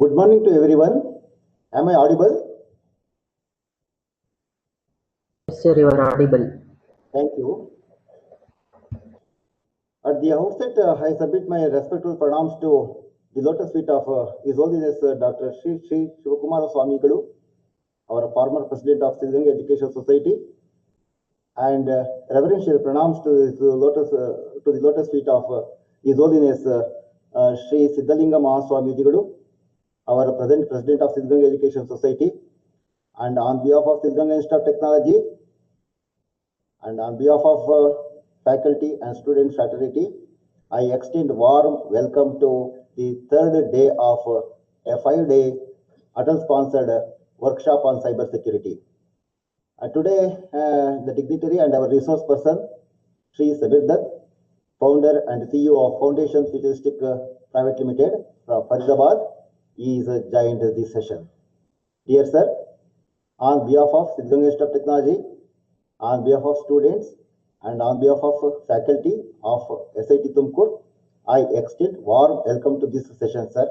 Good morning to everyone. Am I audible? Yes, sir, you are audible. Thank you. At the outset, I submit my respectful pranams to the lotus feet of His Holiness Dr. Sri Shivakumara Swamigalu, our former President of Siddhganga Education Society, and reverential pranams to the lotus feet of His Holiness Sri Siddhalinga Mahaswamijigalu, our present President of Siddhganga Education Society, and on behalf of Siddhganga Institute of Technology, and on behalf of faculty and student fraternity, I extend warm welcome to the third day of a 5-day ATAL-sponsored workshop on cyber security. Today, the dignitary and our resource person, Sri Samir Dutt, founder and CEO of Foundation Futuristic Private Limited from Faridabad, is joined this session. Dear sir, on behalf of Siddhganga Institute of Technology, on behalf of students, and on behalf of faculty of SIT Tumkur, I extend warm welcome to this session, sir.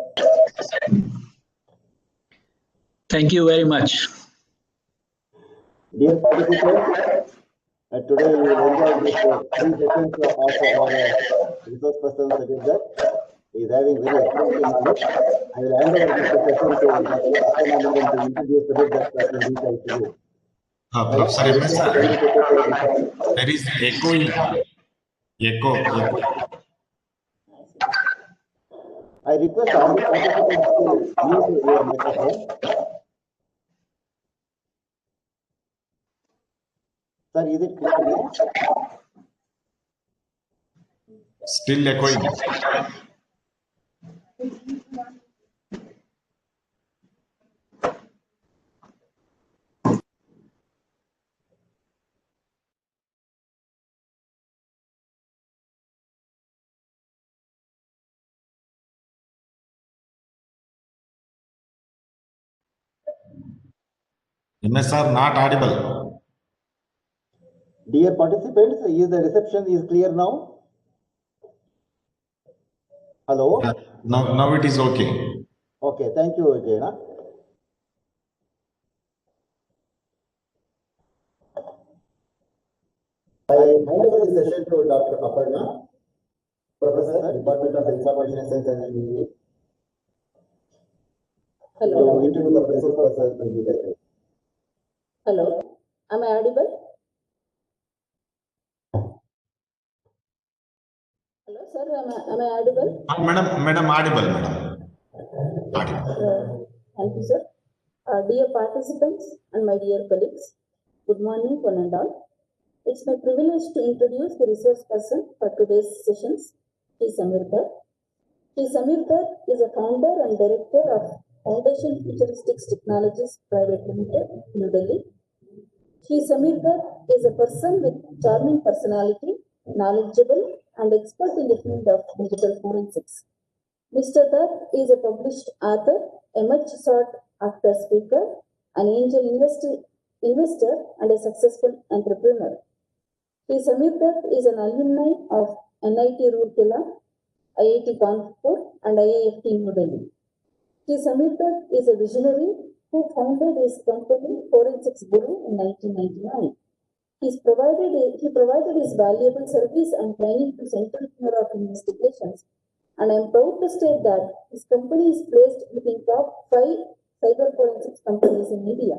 Thank you very much. Dear participants, today we will enjoy this 3 sessions of our resource person, Samir Dutt. He is having very extensive knowledge. I will hand over this session to Dr. Appanamandam to introduce Samir Dutt in detail to you. Professor MS, there is echoing. Echo. I request all the participants to mute your microphone. Sir, is it clear now? Still echoing. MS are not audible. Dear participants, is the reception is clear now? Hello? Now it is okay. Okay, thank you, Jaina. I hand over the session to Dr. Aparna, Professor, Department of Information Science and Engineering. Hello. To introduce the resource person. Hello. Am I audible? Hello, sir. Am I audible? Madam, audible, madam. Thank you, sir. Dear participants and my dear colleagues, good morning, one and all. It's my privilege to introduce the resource person for today's sessions, Sri Samir Dutt. Sri Samir Dutt is a founder and director of Foundation Futuristic Technologies Private Limited, New Delhi. Sri Samir Dutt is a person with charming personality, knowledgeable and expert in the field of digital forensics. Mr. Dutt is a published author, a much sought after speaker, an angel investor and a successful entrepreneur. Sri Samir Dutt is an alumni of NIT Roorkela, IIT Kanpur and IIFT New Delhi. Sri Samir Dutt is a visionary who founded his company Forensics Guru in 1999. He provided his valuable service and training to Central Bureau of Investigations, and I am proud to state that his company is placed within top 5 cyber forensics companies in India.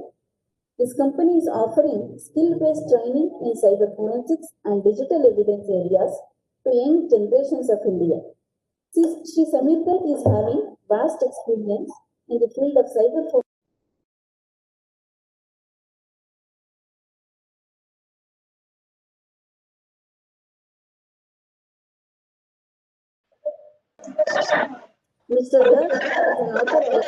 His company is offering skill-based training in cyber forensics and digital evidence areas to young generations of India. Sri Samir Dutt is having vast experience in the field of cyber forensics. Mr. Dutt is an author of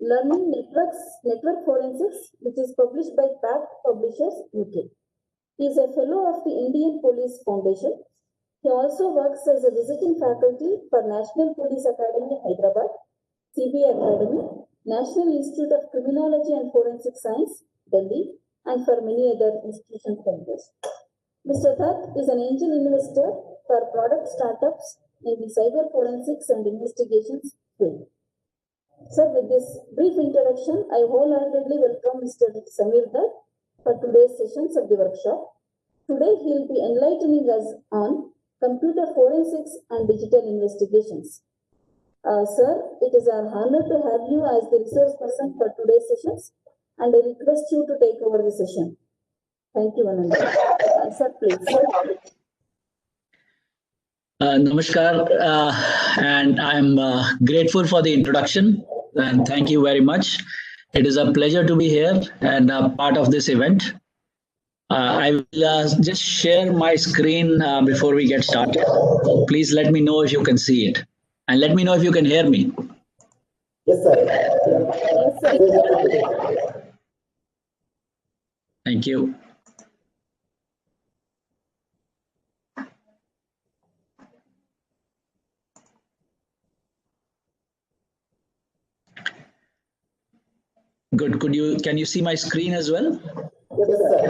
Learning Network Forensics, which is published by Pact Publishers, UK. He is a fellow of the Indian Police Foundation. He also works as a visiting faculty for National Police Academy, Hyderabad, CBI Academy, National Institute of Criminology and Forensic Science, Delhi, and for many other institutions like this. Mr. Dutt is an angel investor for product startups in the cyber forensics and investigations field. Sir, with this brief introduction, I wholeheartedly welcome Mr. Samir Dutt for today's sessions of the workshop. Today, he will be enlightening us on computer forensics and digital investigations. Sir, it is an honor to have you as the resource person for today's sessions, and I request you to take over the session. Thank you, Ananda. Sir, please. Namaskar, and I'm grateful for the introduction, and thank you very much. It is a pleasure to be here and part of this event. I will just share my screen before we get started. Please let me know if you can see it, and let me know if you can hear me. Yes, sir. Yes, sir. Thank you. Good. Can you see my screen as well? Yes, sir.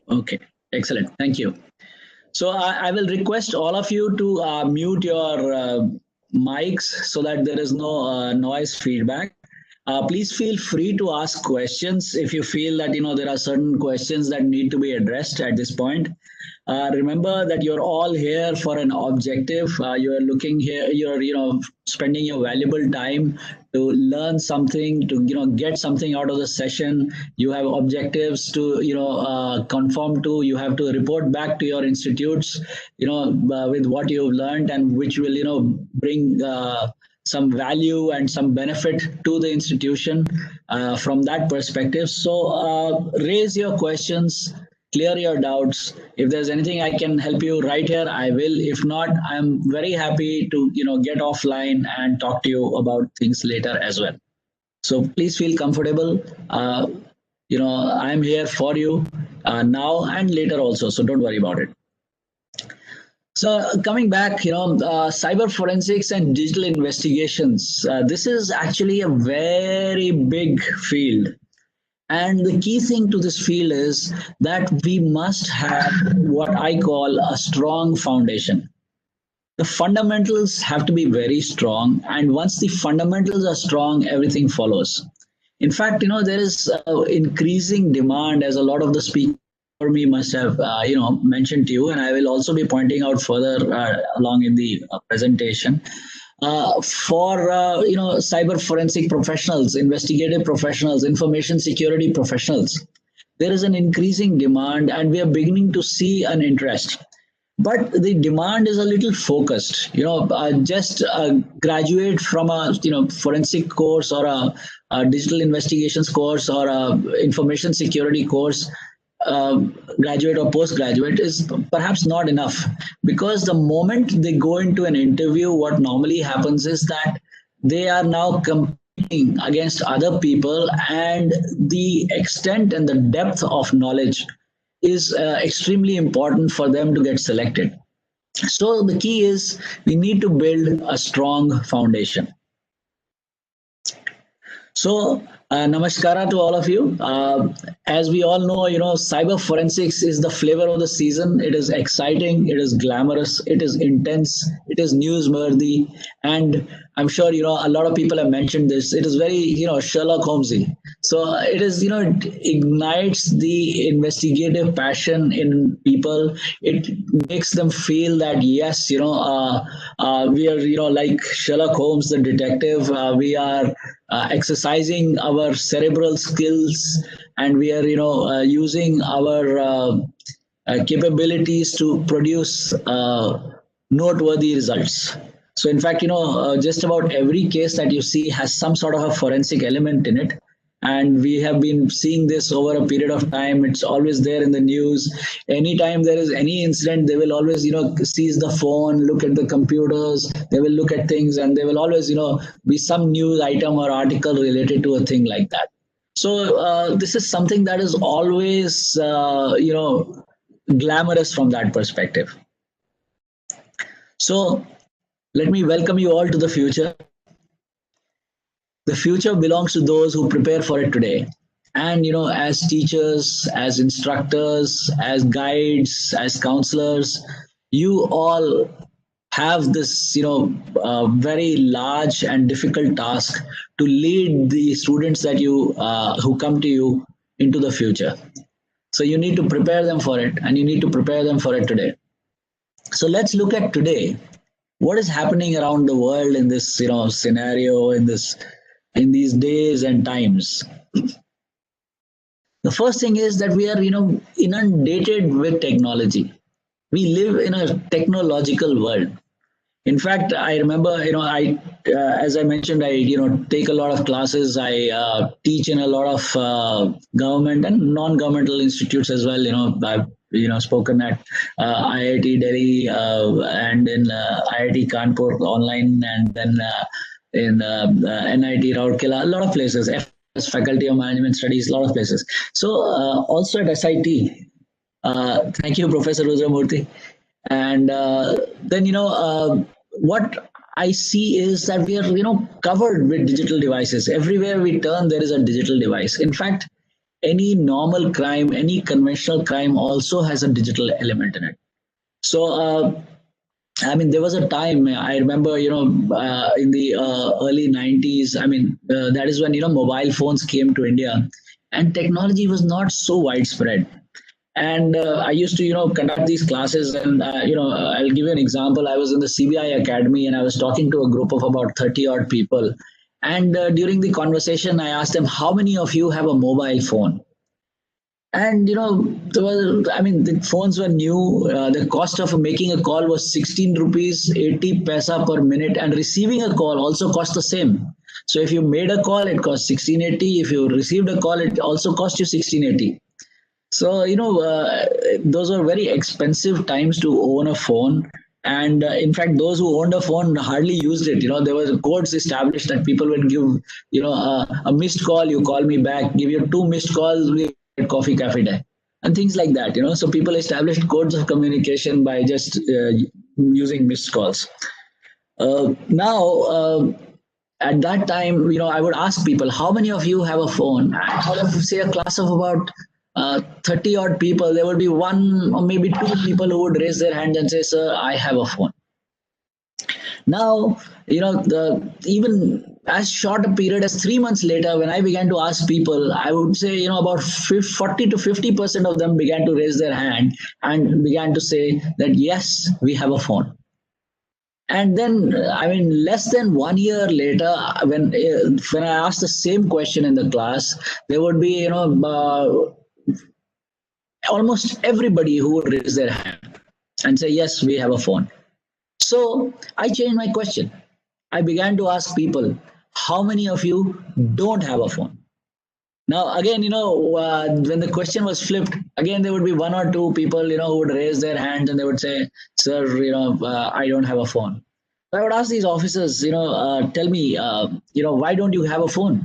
Okay, excellent. Thank you. So I will request all of you to mute your mics so that there is no noise feedback. Please feel free to ask questions if you feel that there are certain questions that need to be addressed at this point. Remember that you're all here for an objective. You are looking here. You're spending your valuable time to learn something, to get something out of the session. You have objectives to conform to. You have to report back to your institutes, with what you've learned, and which will bring some value and some benefit to the institution from that perspective. So raise your questions, clear your doubts. If there's anything I can help you right here, I will. If not, I'm very happy to get offline and talk to you about things later as well. So please feel comfortable. I'm here for you now and later also, so don't worry about it. So coming back, cyber forensics and digital investigations, this is actually a very big field. And the key thing to this field is that we must have what I call a strong foundation. The fundamentals have to be very strong. And once the fundamentals are strong, everything follows. In fact, there is increasing demand, as a lot of the speakers for me must have mentioned to you, and I will also be pointing out further along in the presentation, for cyber forensic professionals, investigative professionals, information security professionals. There is an increasing demand, and we are beginning to see an interest. But the demand is a little focused. Just graduate from a forensic course or a digital investigations course or a information security course, graduate or postgraduate, is perhaps not enough, because the moment they go into an interview, what normally happens is that they are now competing against other people, and the extent and the depth of knowledge is extremely important for them to get selected. So the key is we need to build a strong foundation. So namaskara to all of you. As we all know, cyber forensics is the flavor of the season. It is exciting, it is glamorous, it is intense, it is newsworthy, and I'm sure a lot of people have mentioned this. It is very Sherlock Holmesy. So it is it ignites the investigative passion in people. It makes them feel that yes, we are like Sherlock Holmes, the detective. We are exercising our cerebral skills, and we are using our capabilities to produce noteworthy results. So in fact, just about every case that you see has some sort of a forensic element in it. And we have been seeing this over a period of time. It's always there in the news. Anytime there is any incident, they will always, seize the phone, look at the computers, they will look at things, and there will always, be some news item or article related to a thing like that. So this is something that is always, glamorous from that perspective. So let me welcome you all to the future. The future belongs to those who prepare for it today. And, as teachers, as instructors, as guides, as counselors, you all have this, very large and difficult task to lead the students that you who come to you into the future. So you need to prepare them for it, and you need to prepare them for it today. So let's look at today. What is happening around the world in this, scenario, in these days and times? The first thing is that we are, inundated with technology. We live in a technological world. In fact, I remember, as I mentioned, I, take a lot of classes. I teach in a lot of government and non-governmental institutes as well. I've, spoken at IIT Delhi and in IIT Kanpur online, and then in NIT Rourkela, a lot of places. Faculty of Management Studies, a lot of places. So also at SIT. Thank you, Professor Rudramurthy. And then, what I see is that we are, covered with digital devices. Everywhere we turn, there is a digital device. In fact, any normal crime, any conventional crime also has a digital element in it. So, there was a time I remember, in the early 90s. That is when, mobile phones came to India, and technology was not so widespread. And I used to, conduct these classes, and I'll give you an example. I was in the CBI Academy, and I was talking to a group of about 30 odd people. And during the conversation, I asked them, "How many of you have a mobile phone?" And the phones were new. The cost of making a call was 16 rupees 80 paisa per minute, and receiving a call also cost the same. So if you made a call, it cost 1680. If you received a call, it also cost you 1680. So, those were very expensive times to own a phone. And in fact, those who owned a phone hardly used it. There were codes established that people would give, a missed call, you call me back, give you 2 missed calls, we get coffee cafe day, and things like that. So people established codes of communication by just using missed calls. Now, at that time, I would ask people, "How many of you have a phone?" Out of, say, a class of about 30 odd people, there would be 1 or maybe 2 people who would raise their hand and say, "Sir, I have a phone." Now, even as short a period as 3 months later, when I began to ask people, I would say, about 40 to 50% of them began to raise their hand and began to say that, "Yes, we have a phone." And then, less than 1 year later, when I asked the same question in the class, there would be, almost everybody who would raise their hand and say, "Yes, we have a phone." So I changed my question. I began to ask people, "How many of you don't have a phone?" Now, again, when the question was flipped, again, there would be 1 or 2 people, who would raise their hands and they would say, "Sir, I don't have a phone." So I would ask these officers, "Tell me, why don't you have a phone?"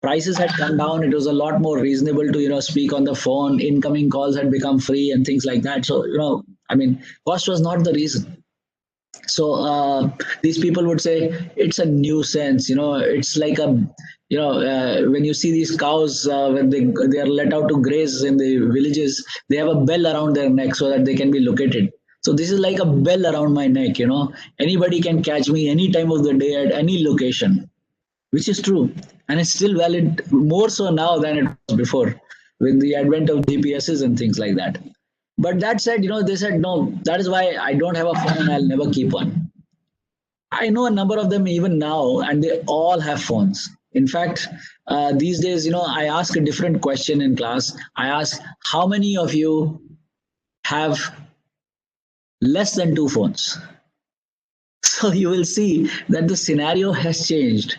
Prices had come down. It was a lot more reasonable to, speak on the phone. Incoming calls had become free and things like that. So, cost was not the reason. So these people would say, "It's a nuisance. It's like a, when you see these cows, when they are let out to graze in the villages, they have a bell around their neck so that they can be located. So this is like a bell around my neck. Anybody can catch me any time of the day at any location," which is true. And it's still valid, more so now than it was before, with the advent of GPSs and things like that. But that said, they said, "No, that is why I don't have a phone and I'll never keep one." I know a number of them even now, and they all have phones. In fact, these days, I ask a different question in class. I ask, "How many of you have less than 2 phones?" So you will see that the scenario has changed.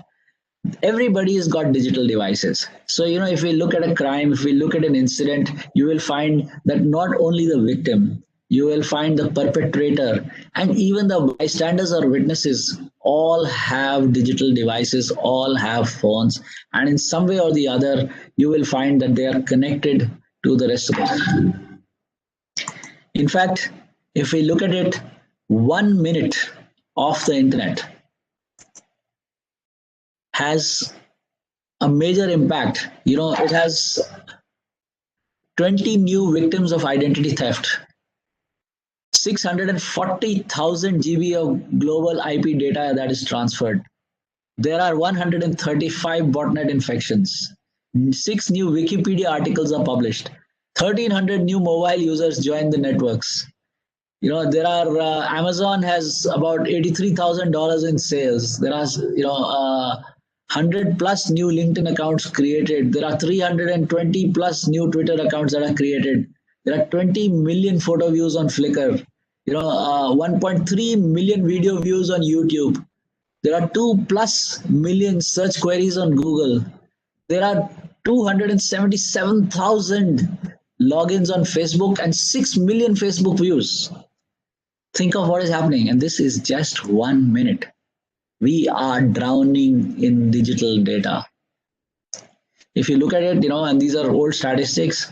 Everybody has got digital devices. So, if we look at a crime, if we look at an incident, you will find that not only the victim, you will find the perpetrator, and even the bystanders or witnesses all have digital devices, all have phones. And in some way or the other, you will find that they are connected to the rest of the world. In fact, if we look at it, 1 minute off the internet has a major impact. It has 20 new victims of identity theft, 640,000 GB of global IP data that is transferred. There are 135 botnet infections. 6 new Wikipedia articles are published. 1,300 new mobile users join the networks. There are Amazon has about $83,000 in sales. There are 100 plus new LinkedIn accounts created. There are 320 plus new Twitter accounts that are created. There are 20 million photo views on Flickr. 1.3 million video views on YouTube. There are 2 plus million search queries on Google. There are 277,000 logins on Facebook and 6 million Facebook views. Think of what is happening, and this is just 1 minute. We are drowning in digital data. If you look at it, and these are old statistics,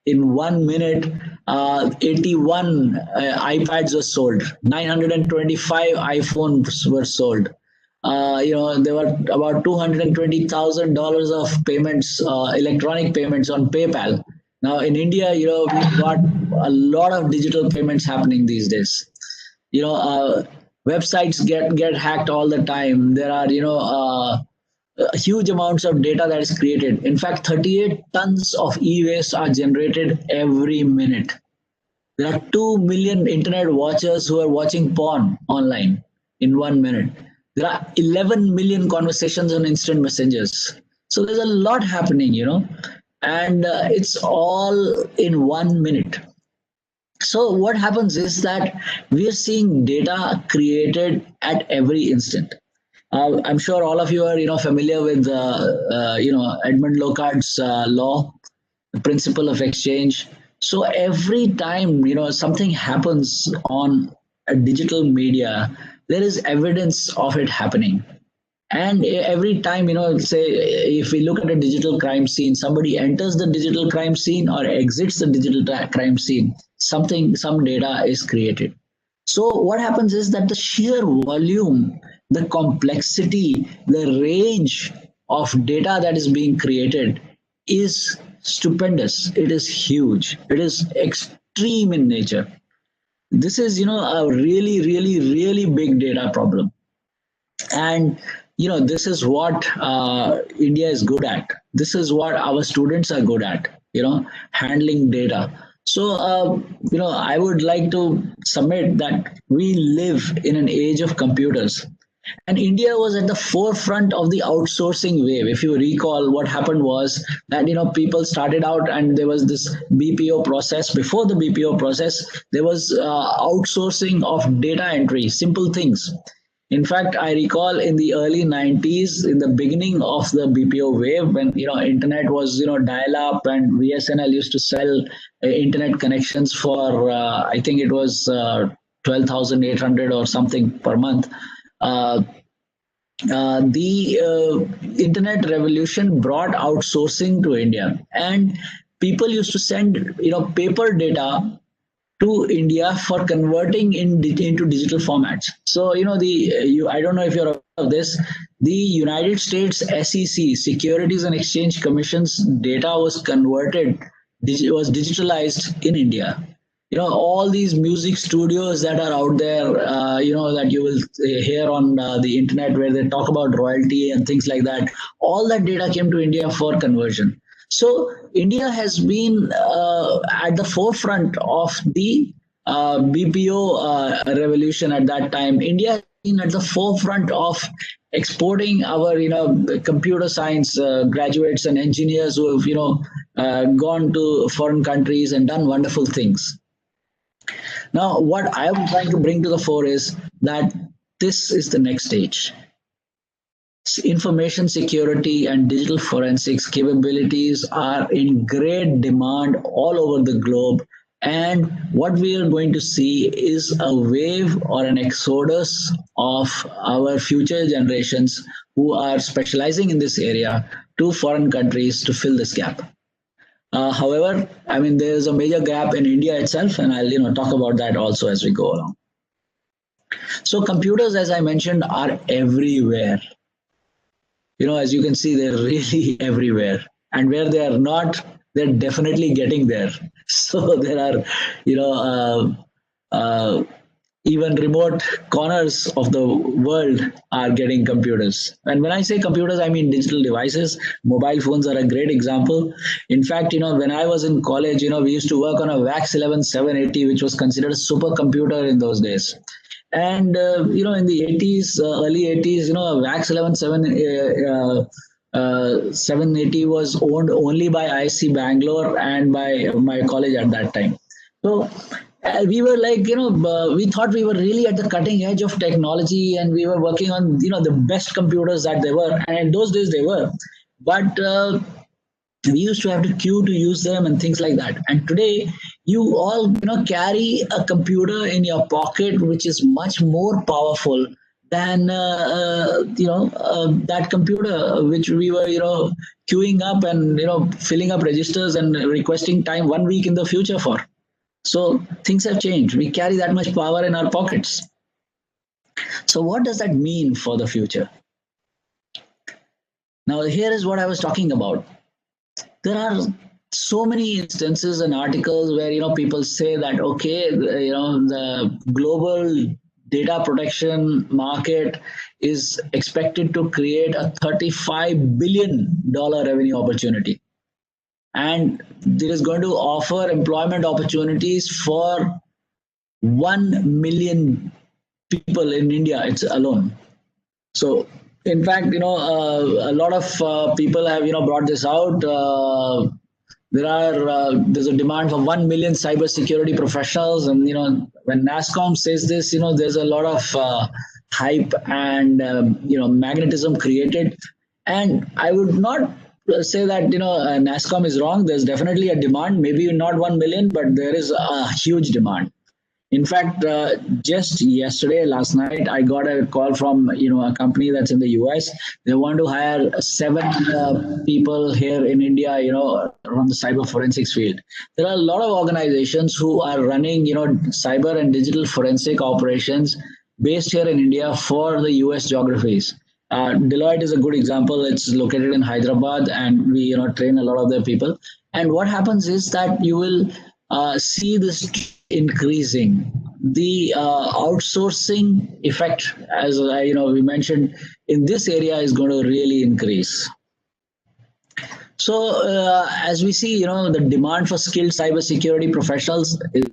in 1 minute, 81 iPads were sold, 925 iPhones were sold. There were about $220,000 of payments, electronic payments on PayPal. Now in India, we've got a lot of digital payments happening these days. Websites get hacked all the time. There are huge amounts of data that is created. In fact, 38 tons of e-waste are generated every minute. There are 2 million internet watchers who are watching porn online in 1 minute. There are 11 million conversations on instant messengers. So there's a lot happening, and it's all in 1 minute. So what happens is that we are seeing data created at every instant. I'm sure all of you are, familiar with, Edmund Locard's law, the principle of exchange. So every time, something happens on a digital media, there is evidence of it happening. And every time, say, if we look at a digital crime scene, somebody enters the digital crime scene or exits the digital crime scene, some data is created. So what happens is that the sheer volume, the complexity, the range of data that is being created is stupendous. It is huge. It is extreme in nature. This is, a really, really, really big data problem. And, this is what India is good at. This is what our students are good at, handling data. So, I would like to submit that we live in an age of computers. And India was at the forefront of the outsourcing wave. If you recall, what happened was that, people started out and there was this BPO process. Before the BPO process, there was outsourcing of data entry, simple things. In fact, I recall in the early 90s, in the beginning of the BPO wave, when internet was dial-up and VSNL used to sell internet connections for I think it was 12,800 or something per month. The internet revolution brought outsourcing to India, and people used to send paper data to India for converting into digital formats. So I don't know if you're aware of this. The United States SEC, Securities and Exchange Commission's data was digitalized in India. All these music studios that are out there, that you will hear on the internet where they talk about royalty and things like that. All that data came to India for conversion. So India has been at the forefront of the BPO revolution at that time. India has been at the forefront of exporting our, computer science graduates and engineers who have, gone to foreign countries and done wonderful things. Now, what I am trying to bring to the fore is that this is the next stage. Information security and digital forensics capabilities are in great demand all over the globe. And what we are going to see is a wave or an exodus of our future generations who are specializing in this area to foreign countries to fill this gap. However, there is a major gap in India itself, and I'll talk about that also as we go along. So computers, as I mentioned, are everywhere. As you can see, they're really everywhere. And where they are not, they're definitely getting there. So there are, even remote corners of the world are getting computers. And when I say computers, I mean digital devices. Mobile phones are a great example. In fact, when I was in college, we used to work on a VAX 11 780, which was considered a supercomputer in those days. And in the 80s, early 80s, a VAX 11 780 was owned only by ISC Bangalore and by my college at that time. So we were like, we thought we were really at the cutting edge of technology, and we were working on, the best computers that they were. And in those days they were. But we used to have to queue to use them and things like that. And today you all, carry a computer in your pocket, which is much more powerful than that computer which we were queuing up and filling up registers and requesting time 1 week in the future for. So things have changed. We carry that much power in our pockets. So what does that mean for the future? Now here is what I was talking about. There are so many instances and articles where people say that, okay, the global data protection market is expected to create a $35 billion revenue opportunity, and it is going to offer employment opportunities for 1 million people in India it's alone. So in fact, a lot of people have brought this out. There's a demand for 1 million cybersecurity professionals, and when NASSCOM says this, there's a lot of hype and magnetism created. And I would not say that NASSCOM is wrong. There's definitely a demand, maybe not 1 million, but there is a huge demand. In fact, just last night, I got a call from a company that's in the US. They want to hire 7 people here in India, from the cyber forensics field. There are a lot of organizations who are running, cyber and digital forensic operations based here in India for the US geographies. Deloitte is a good example. It's located in Hyderabad, and we train a lot of their people. And what happens is that you will see this increasing. The outsourcing effect, as we mentioned, in this area is going to really increase. So as we see, the demand for skilled cybersecurity professionals is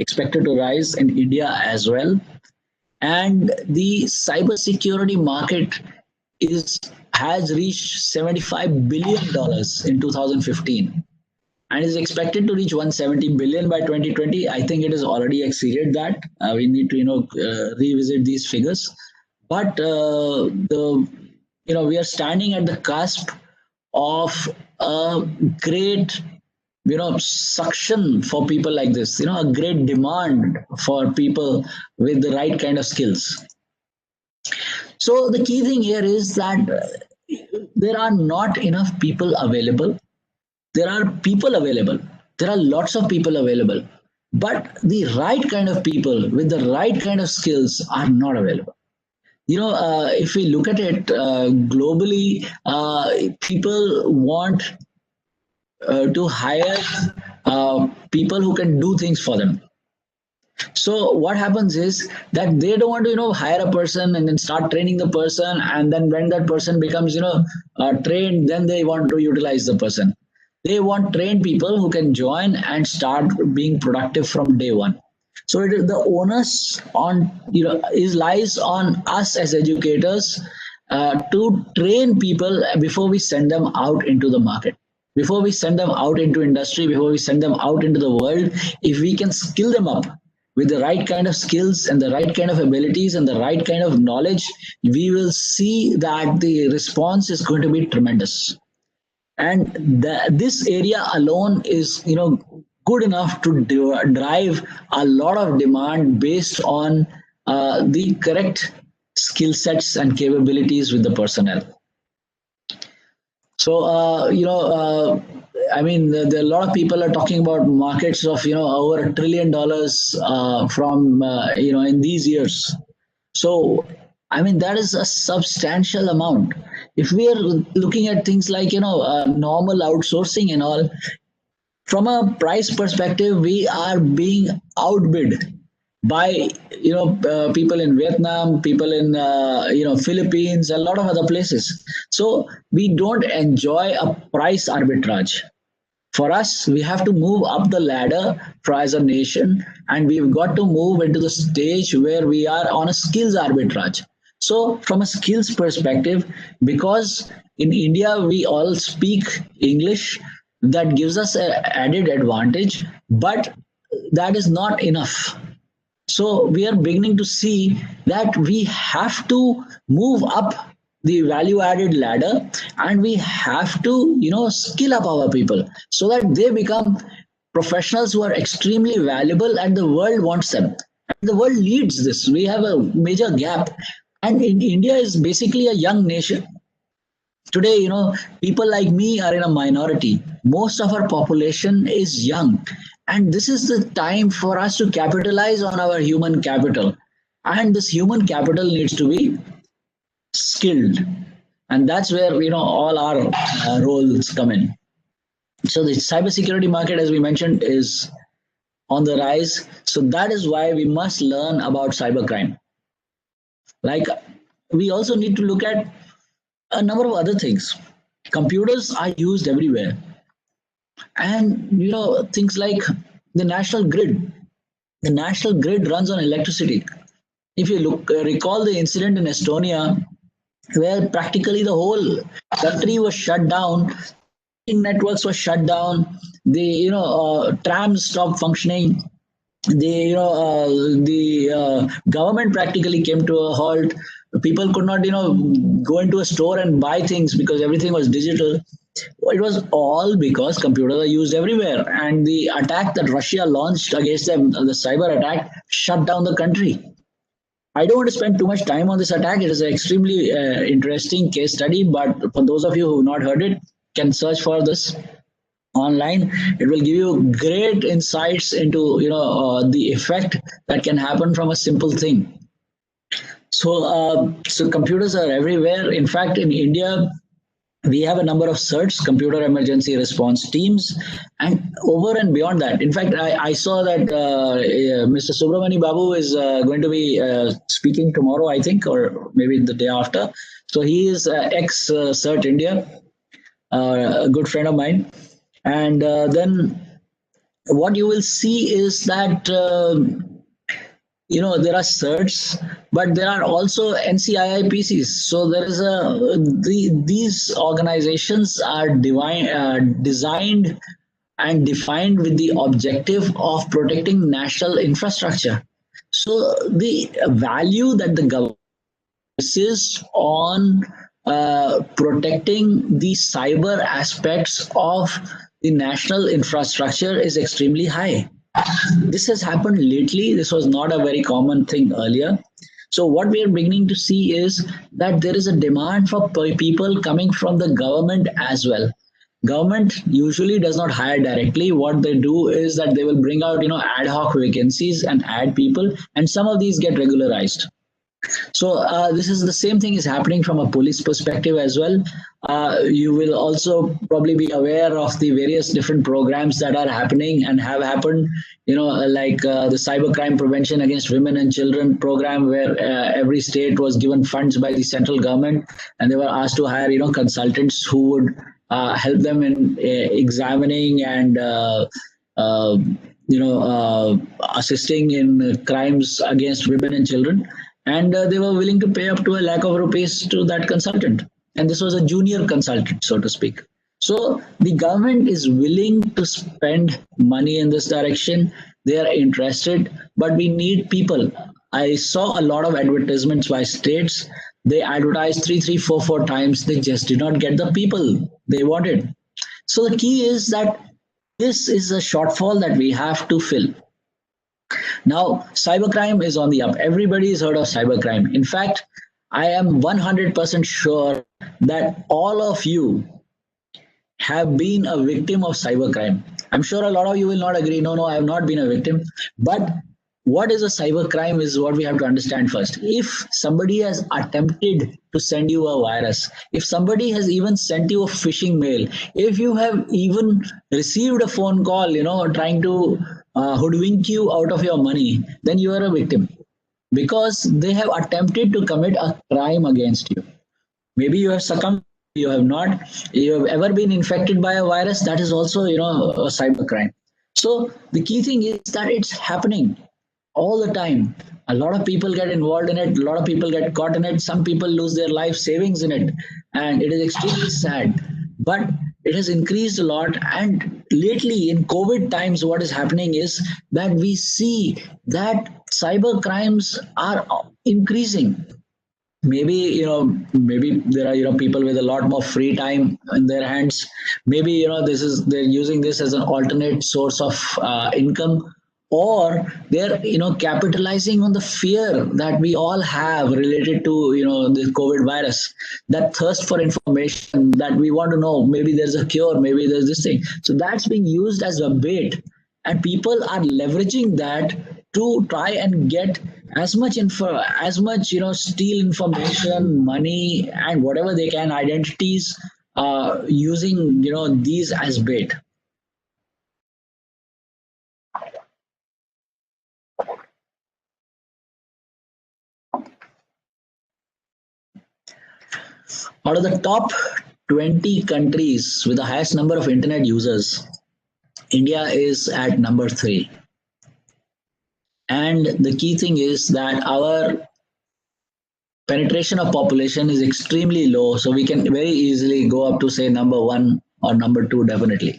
expected to rise in India as well. And the cybersecurity market has reached $75 billion in 2015. And is expected to reach 170 billion by 2020. I think it has already exceeded that. We need to revisit these figures. But we are standing at the cusp of a great suction for people like this. A great demand for people with the right kind of skills. So the key thing here is that there are not enough people available. There are people available. There are lots of people available. But the right kind of people with the right kind of skills are not available. If we look at it globally, people want to hire people who can do things for them. So what happens is that they don't want to hire a person and then start training the person, and then when that person becomes trained, then they want to utilize the person. They want trained people who can join and start being productive from day one. So the onus on lies on us as educators to train people before we send them out into the market, before we send them out into industry, before we send them out into the world. If we can skill them up with the right kind of skills and the right kind of abilities and the right kind of knowledge, we will see that the response is going to be tremendous. And this area alone is good enough to drive a lot of demand based on the correct skill sets and capabilities with the personnel. So I mean, there are a lot of people are talking about markets of over $1 trillion from in these years. So I mean, that is a substantial amount. If we are looking at things like normal outsourcing and all, from a price perspective, we are being outbid by people in Vietnam, people in Philippines, a lot of other places. So we don't enjoy a price arbitrage. For us, we have to move up the ladder as a nation, and we've got to move into the stage where we are on a skills arbitrage. So, from a skills perspective, because in India we all speak English, that gives us an added advantage, but that is not enough. So we are beginning to see that we have to move up the value added ladder, and we have to skill up our people so that they become professionals who are extremely valuable and the world wants them. And the world needs this. We have a major gap. And in India is basically a young nation. Today, people like me are in a minority. Most of our population is young. And this is the time for us to capitalize on our human capital. And this human capital needs to be skilled. And that's where, all our roles come in. So the cybersecurity market, as we mentioned, is on the rise. So that is why we must learn about cybercrime. Like, we also need to look at a number of other things. Computers are used everywhere. And, things like the national grid. The national grid runs on electricity. If you recall the incident in Estonia, where practically the whole country was shut down, networks were shut down, the trams stopped functioning, the government practically came to a halt. People could not go into a store and buy things because everything was digital. It was all because computers are used everywhere, and the attack that Russia launched against them, the cyber attack, shut down the country. I don't want to spend too much time on this attack. It is an extremely interesting case study, but for those of you who have not heard it, can search for this online. It will give you great insights into the effect that can happen from a simple thing. So computers are everywhere. In fact, in India, we have a number of CERTs, computer emergency response teams, and over and beyond that. In fact, I saw that Mr. Subramani Babu is going to be speaking tomorrow, I think, or maybe the day after. So he is ex-CERT India, a good friend of mine. And then what you will see is that, there are CERTs, but there are also NCII PCs. So there is these organizations are designed and defined with the objective of protecting national infrastructure. So the value that the government is on protecting the cyber aspects of the national infrastructure is extremely high. This has happened lately. This was not a very common thing earlier. So what we are beginning to see is that there is a demand for people coming from the government as well. Government usually does not hire directly. What they do is that they will bring out ad hoc vacancies and add people, and some of these get regularized. So this is the same thing is happening from a police perspective as well. You will also probably be aware of the various different programs that are happening and have happened, like the cybercrime prevention against women and children program, where every state was given funds by the central government, and they were asked to hire, consultants who would help them in examining and assisting in crimes against women and children. And they were willing to pay up to ₹1,00,000 to that consultant. And this was a junior consultant, so to speak. So the government is willing to spend money in this direction. They are interested, but we need people. I saw a lot of advertisements by states. They advertised 3, 4 times. They just did not get the people they wanted. So the key is that this is a shortfall that we have to fill. Now, cybercrime is on the up. Everybody has heard of cybercrime. In fact, I am 100% sure that all of you have been a victim of cybercrime. I'm sure a lot of you will not agree. No, I have not been a victim. But what is a cybercrime is what we have to understand first. If somebody has attempted to send you a virus, if somebody has even sent you a phishing mail, if you have even received a phone call, trying to hoodwink you out of your money, then you are a victim because they have attempted to commit a crime against you. Maybe you have succumbed, you have not. You have ever been infected by a virus, that is also, a cyber crime. So the key thing is that it's happening all the time. A lot of people get involved in it, a lot of people get caught in it, some people lose their life savings in it, and it is extremely sad. But it has increased a lot, and lately in COVID times, what is happening is that we see that cyber crimes are increasing. Maybe maybe there are people with a lot more free time in their hands. Maybe they're using this as an alternate source of income, or they're capitalizing on the fear that we all have related to the COVID virus, that thirst for information, that we want to know, maybe there's a cure, maybe there's this thing. So that's being used as a bait, and people are leveraging that to try and get as much info, as much steal information, money, and whatever they can, identities, using these as bait. Out of the top 20 countries with the highest number of internet users, India is at number 3. And the key thing is that our penetration of population is extremely low, so we can very easily go up to say number 1 or number 2 definitely.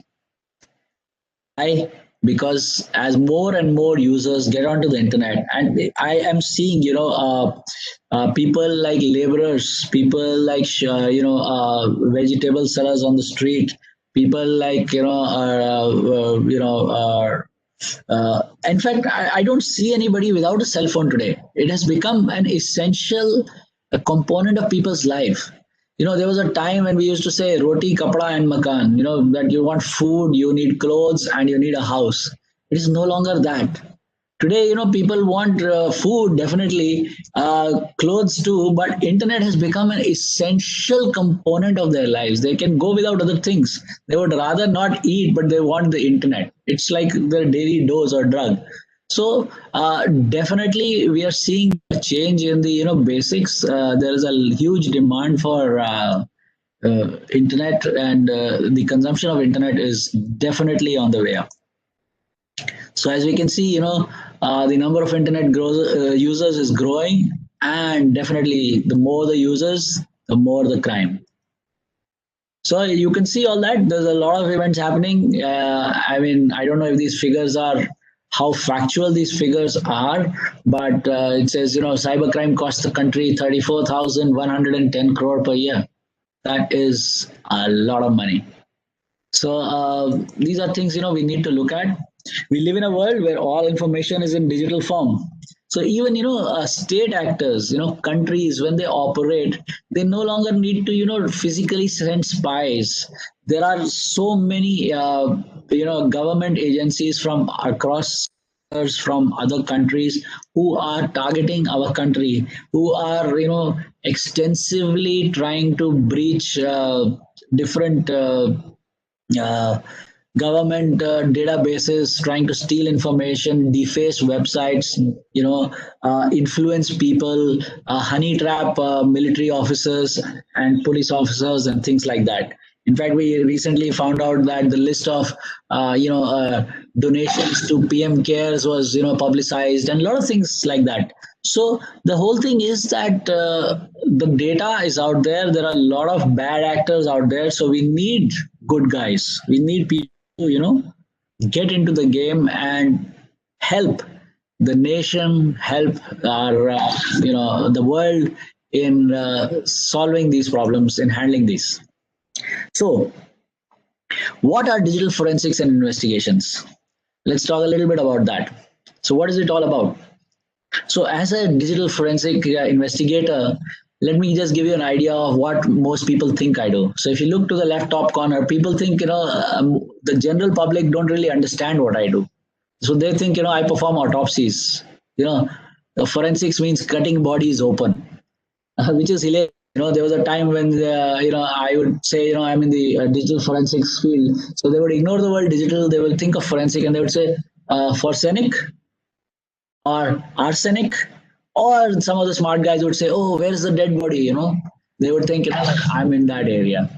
Why? Because as more and more users get onto the internet, and I am seeing people like laborers, people like vegetable sellers on the street, people like in fact, I don't see anybody without a cell phone today. It has become an essential component of people's life. There was a time when we used to say roti, kapda, and makan, that you want food, you need clothes, and you need a house. It is no longer that. Today, people want food, definitely, clothes too, but internet has become an essential component of their lives. They can go without other things. They would rather not eat, but they want the internet. It's like their daily dose or drug. So definitely we are seeing a change in the basics. There is a huge demand for internet, and the consumption of internet is definitely on the way up. So as we can see, the number of internet users is growing, and definitely the more the users, the more the crime. So you can see all that. There's a lot of events happening. I mean, I don't know if these figures are, how factual these figures are, but it says, cybercrime costs the country 34,110 crore per year. That is a lot of money. So these are things, we need to look at. We live in a world where all information is in digital form. So even, state actors, countries, when they operate, they no longer need to, physically send spies. There are so many, government agencies from across, from other countries who are targeting our country, who are, extensively trying to breach different government databases, trying to steal information, deface websites, influence people, honey trap military officers and police officers and things like that. In fact, we recently found out that the list of donations to PM Cares was publicized, and a lot of things like that. So the whole thing is that the data is out there. There are a lot of bad actors out there. So we need good guys. We need people to, get into the game and help the nation, help our, the world in solving these problems, in handling these. So what are digital forensics and investigations? Let's talk a little bit about that. So what is it all about? So as a digital forensic investigator, let me just give you an idea of what most people think I do. So if you look to the left top corner, people think, the general public don't really understand what I do. So they think, I perform autopsies. Forensics means cutting bodies open, which is hilarious. There was a time when, I would say, I'm in the digital forensics field. So they would ignore the word digital. They will think of forensic and they would say, forsenic or arsenic, or some of the smart guys would say, "Oh, where's the dead body?" They would think, I'm in that area.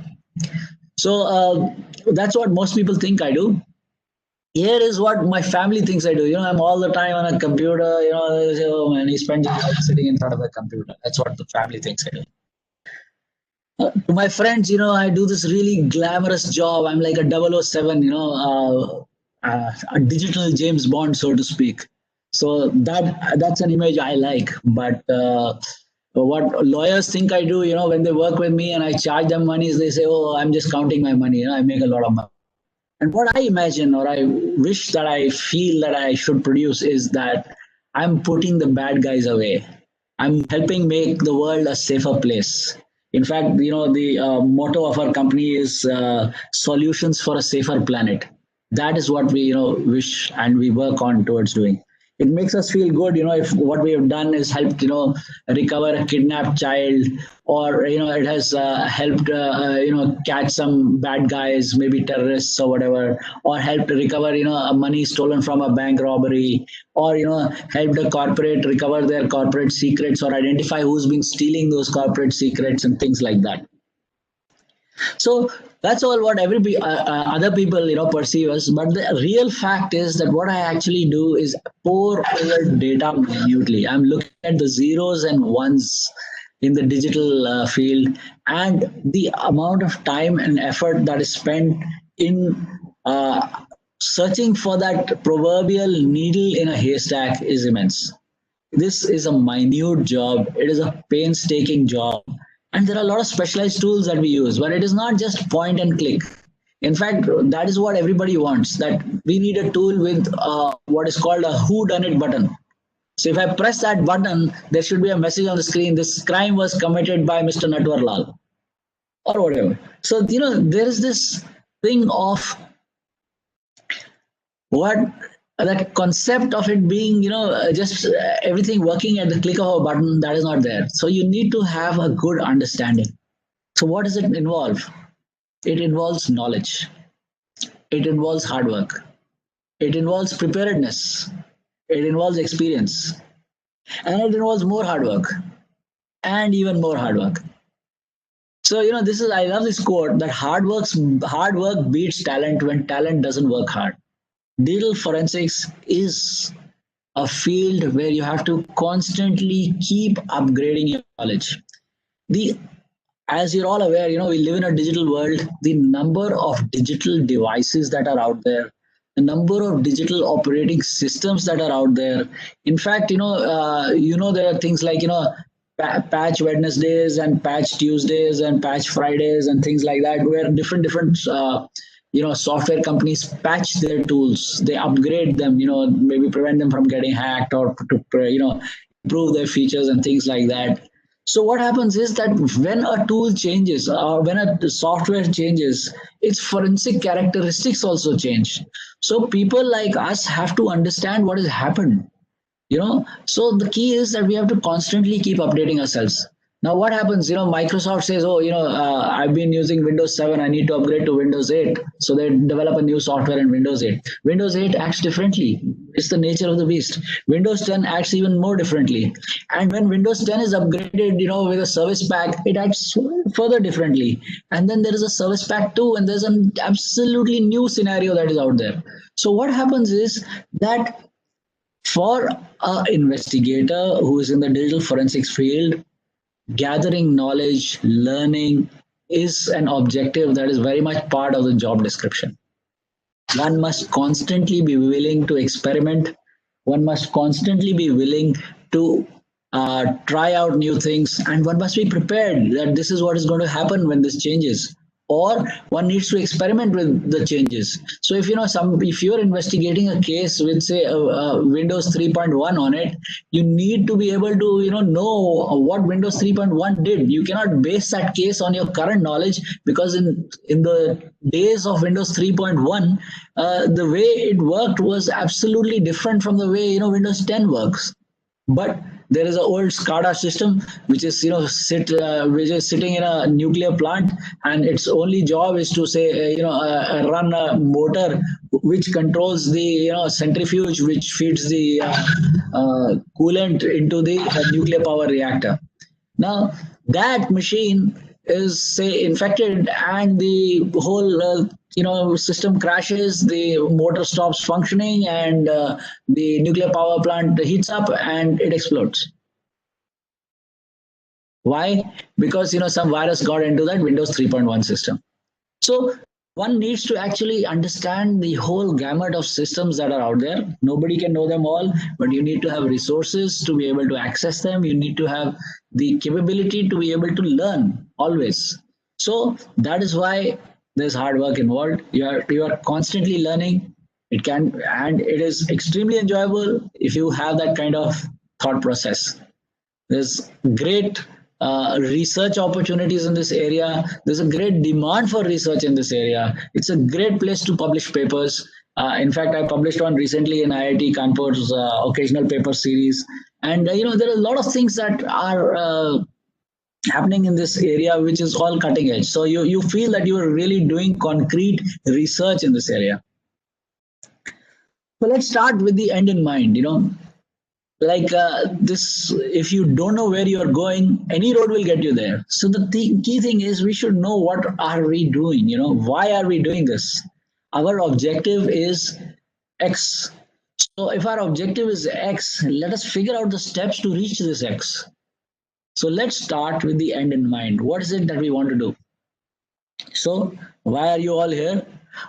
So that's what most people think I do. Here is what my family thinks I do. I'm all the time on a computer. They say, "Oh man, he spends his life sitting in front of a computer." That's what the family thinks I do. To my friends, I do this really glamorous job. I'm like a 007, a digital James Bond, so to speak. So that's an image I like. But what lawyers think I do, when they work with me and I charge them money, is they say, "Oh, I'm just counting my money. I make a lot of money." And what I imagine or I wish that I feel that I should produce is that I'm putting the bad guys away. I'm helping make the world a safer place. In fact, the motto of our company is solutions for a safer planet. That is what we, wish and we work on towards doing. It makes us feel good, if what we have done is helped, recover a kidnapped child, or it has helped, catch some bad guys, maybe terrorists or whatever, or helped recover, money stolen from a bank robbery, or helped a corporate recover their corporate secrets, or identify who's been stealing those corporate secrets and things like that. So that's all what other people perceive us. But the real fact is that what I actually do is pour over data minutely. I'm looking at the zeros and ones in the digital field, and the amount of time and effort that is spent in searching for that proverbial needle in a haystack is immense. This is a minute job. It is a painstaking job. And there are a lot of specialized tools that we use, but it is not just point and click. In fact, that is what everybody wants, that we need a tool with what is called a who done it button. So if I press that button, there should be a message on the screen, this crime was committed by Mr. Natwar Lal or whatever. So, there is this thing of that concept of it being, just everything working at the click of a button, that is not there. So you need to have a good understanding. So what does it involve? It involves knowledge. It involves hard work. It involves preparedness. It involves experience. And it involves more hard work. And even more hard work. So, I love this quote that hard work beats talent when talent doesn't work hard. Digital forensics is a field where you have to constantly keep upgrading your knowledge. As you're all aware, we live in a digital world. The number of digital devices that are out there, the number of digital operating systems that are out there. In fact, there are things like, patch Wednesdays and patch Tuesdays and patch Fridays and things like that, where different software companies patch their tools, they upgrade them, maybe prevent them from getting hacked or to improve their features and things like that. So what happens is that when a tool changes or when a software changes, its forensic characteristics also change. So people like us have to understand what has happened. So the key is that we have to constantly keep updating ourselves. Now, what happens? Microsoft says, "Oh, I've been using Windows 7. I need to upgrade to Windows 8." So they develop a new software in Windows 8. Windows 8 acts differently. It's the nature of the beast. Windows 10 acts even more differently. And when Windows 10 is upgraded, with a service pack, it acts further differently. And then there is a service pack 2, and there's an absolutely new scenario that is out there. So what happens is that for an investigator who is in the digital forensics field, gathering knowledge, learning is an objective that is very much part of the job description. One must constantly be willing to experiment. One must constantly be willing to try out new things, and one must be prepared that this is what is going to happen when this changes. Or one needs to experiment with the changes. So if if you're investigating a case with, say, Windows 3.1 on it, you need to be able to know what Windows 3.1 did. You cannot base that case on your current knowledge, because in the days of Windows 3.1, the way it worked was absolutely different from the way Windows 10 works. But there is an old SCADA system which is sitting in a nuclear plant, and its only job is to say run a motor which controls the centrifuge which feeds the coolant into the nuclear power reactor. Now that machine is say infected and the whole system crashes, the motor stops functioning, and the nuclear power plant heats up and it explodes. Why? Because some virus got into that Windows 3.1 system. So one needs to actually understand the whole gamut of systems that are out there. Nobody can know them all, but you need to have resources to be able to access them. You need to have the capability to be able to learn always. So that is why there's hard work involved. You are constantly learning. And it is extremely enjoyable if you have that kind of thought process. There's great research opportunities in this area. There's a great demand for research in this area. It's a great place to publish papers. In fact, I published one recently in IIT Kanpur's occasional paper series. And, there are a lot of things that are happening in this area, which is all cutting edge. So you feel that you are really doing concrete research in this area. So let's start with the end in mind, like this, if you don't know where you're going, any road will get you there. So the key thing is we should know what are we doing, why are we doing this? Our objective is X. So if our objective is X, let us figure out the steps to reach this X. So let's start with the end in mind. What is it that we want to do? So why are you all here?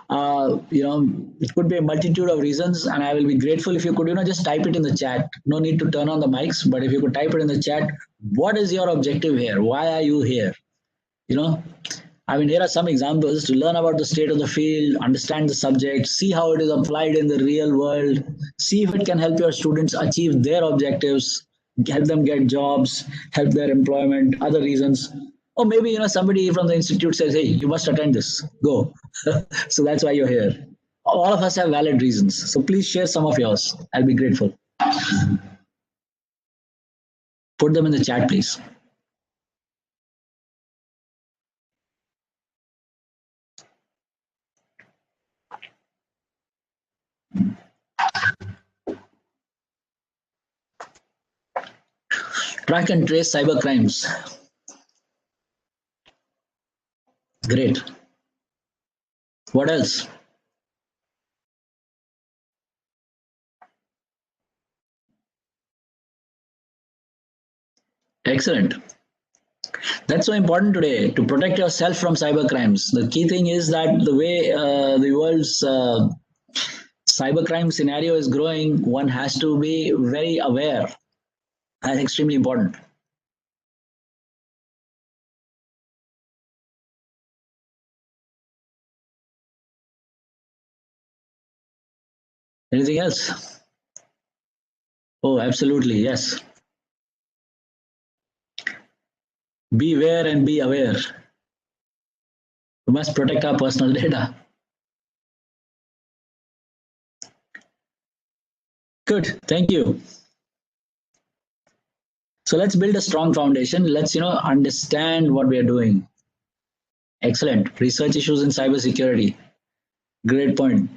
It could be a multitude of reasons, and I will be grateful if you could, just type it in the chat. No need to turn on the mics, but if you could type it in the chat, what is your objective here? Why are you here? Here are some examples: to learn about the state of the field, understand the subject, see how it is applied in the real world, see if it can help your students achieve their objectives, help them get jobs, help their employment, other reasons. Or maybe, somebody from the institute says, hey, you must attend this, go. So that's why you're here. All of us have valid reasons. So please share some of yours. I'll be grateful. Put them in the chat, please. Track and trace cyber crimes. Great. What else? Excellent. That's so important today, to protect yourself from cyber crimes. The key thing is that the way the world's cybercrime scenario is growing, one has to be very aware. That's extremely important. Anything else? Oh, absolutely, yes. Beware and be aware. We must protect our personal data. Good, thank you. So let's build a strong foundation. Let's understand what we are doing. Excellent. Research issues in cybersecurity. Great point.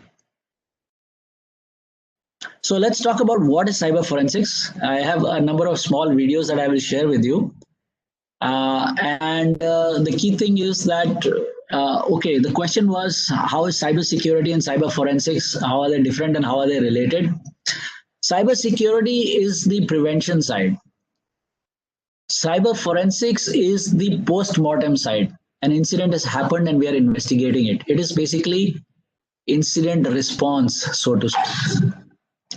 So let's talk about what is cyber forensics. I have a number of small videos that I will share with you. The key thing is that, okay, the question was, how is cybersecurity and cyber forensics, how are they different and how are they related? Cybersecurity is the prevention side. Cyber forensics is the post-mortem side. An incident has happened and we are investigating it. It is basically incident response, so to speak.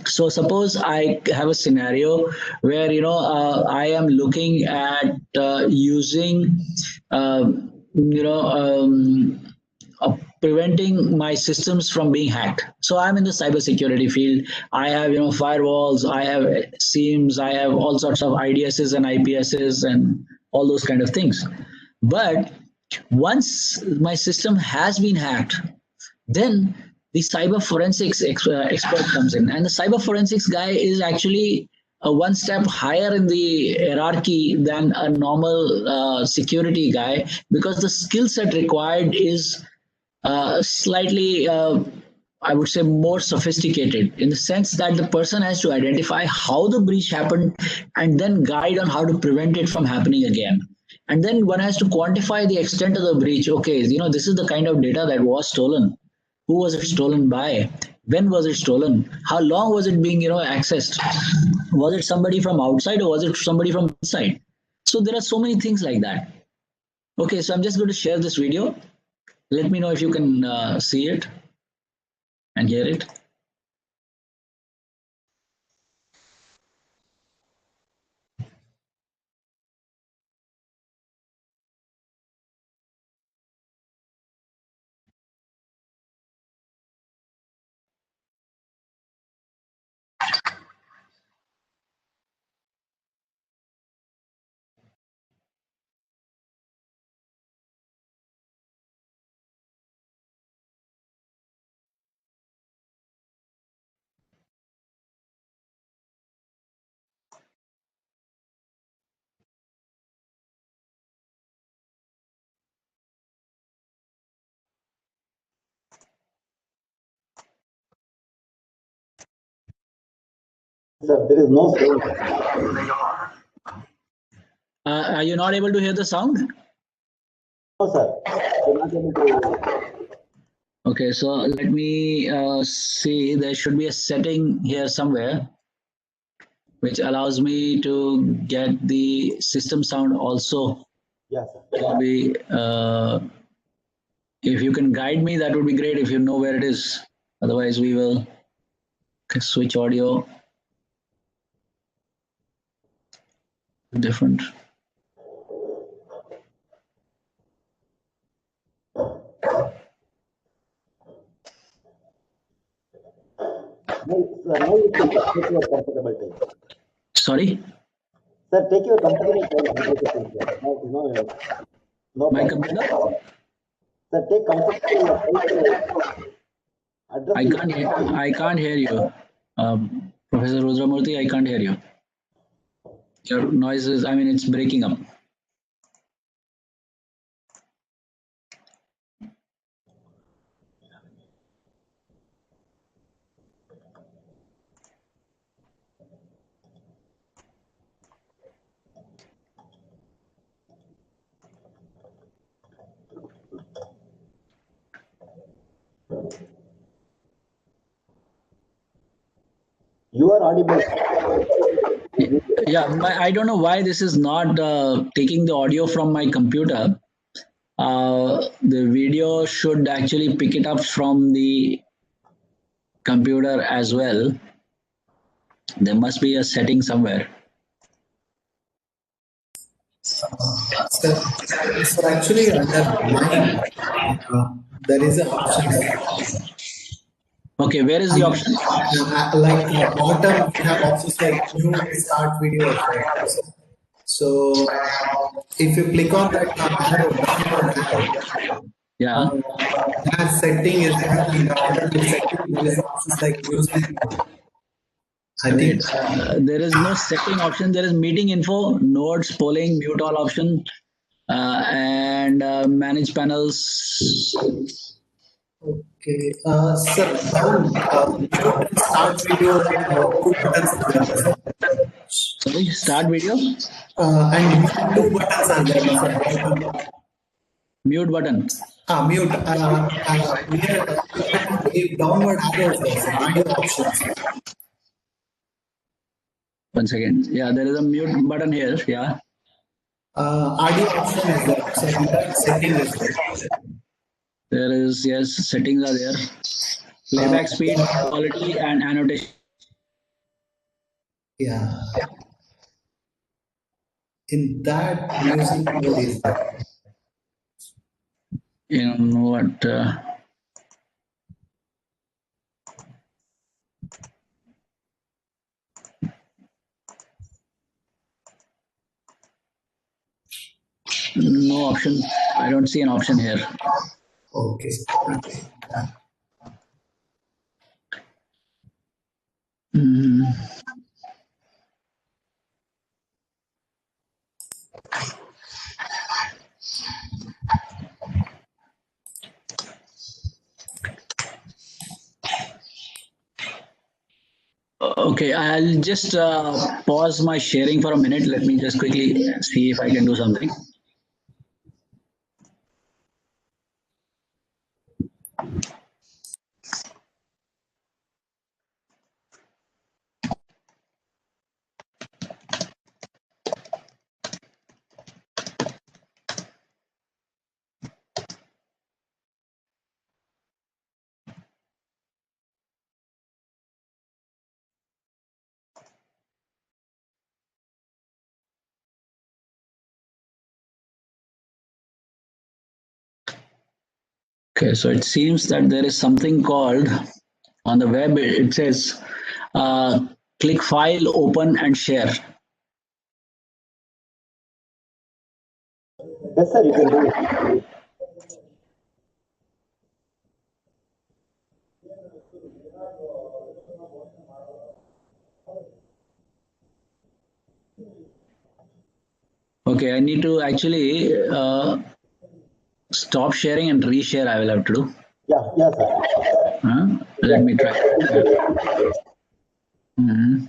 So suppose I have a scenario where I am looking at using preventing my systems from being hacked. So I'm in the cybersecurity field. I have firewalls, I have SIEMs, I have all sorts of IDSs and IPSs and all those kind of things. But once my system has been hacked, then the cyber forensics expert comes in, and the cyber forensics guy is actually one step higher in the hierarchy than a normal security guy, because the skill set required is slightly I would say, more sophisticated in the sense that the person has to identify how the breach happened and then guide on how to prevent it from happening again. And then one has to quantify the extent of the breach. Okay, this is the kind of data that was stolen. Who was it stolen by? When was it stolen? How long was it being, accessed? Was it somebody from outside or was it somebody from inside? So there are so many things like that. Okay, so I'm just going to share this video. Let me know if you can see it and hear it. Sir, there is no sound. Are you not able to hear the sound? No, sir. We're not able to. Okay, so let me see. There should be a setting here somewhere which allows me to get the system sound also. Yes, sir. Maybe if you can guide me, that would be great if you know where it is. Otherwise, we will switch audio. Different. No, sir, no, you can take your comfortable time. Sorry? Sir, take your comfortable time. No My problem. computer? Sir, take comfortable time. Address I can't hear you. Professor Rudramurthy, I can't hear you. Your noise is, it's breaking up. You are audible. Yeah, I don't know why this is not taking the audio from my computer. The video should actually pick it up from the computer as well. There must be a setting somewhere. So actually under line, there is an option. Okay, where is the option? Like bottom, we have options like new start video effect. So if you click on that arrow, downward arrow, Yeah. that setting is there, and under the setting there is options like music mode. I think There is no setting option. There is meeting info, notes, polling, mute all option, and manage panels. okay. Sir, down mute and start video, two buttons are there, sir. Sorry, start video. And mute, two buttons are there, sir. Bottom. Mute button. Mute. Near downward arrows there, sir. Audio options. 1 second. Yeah, there is a mute button here. Yeah. Audio option is there. So under setting is there. There is, yes, settings are there. Playback speed, quality, and annotation. Yeah. In that, music mode is there. You know what? No option. I don't see an option here. Okay. Okay, I'll just pause my sharing for a minute. Let me just quickly see if I can do something. Okay, so it seems that there is something called on the web, it says click file, open and share. Yes, sir, you can do it. Okay, I need to actually stop sharing and reshare. I will have to do. Yeah, sir. Let me try. Mhm.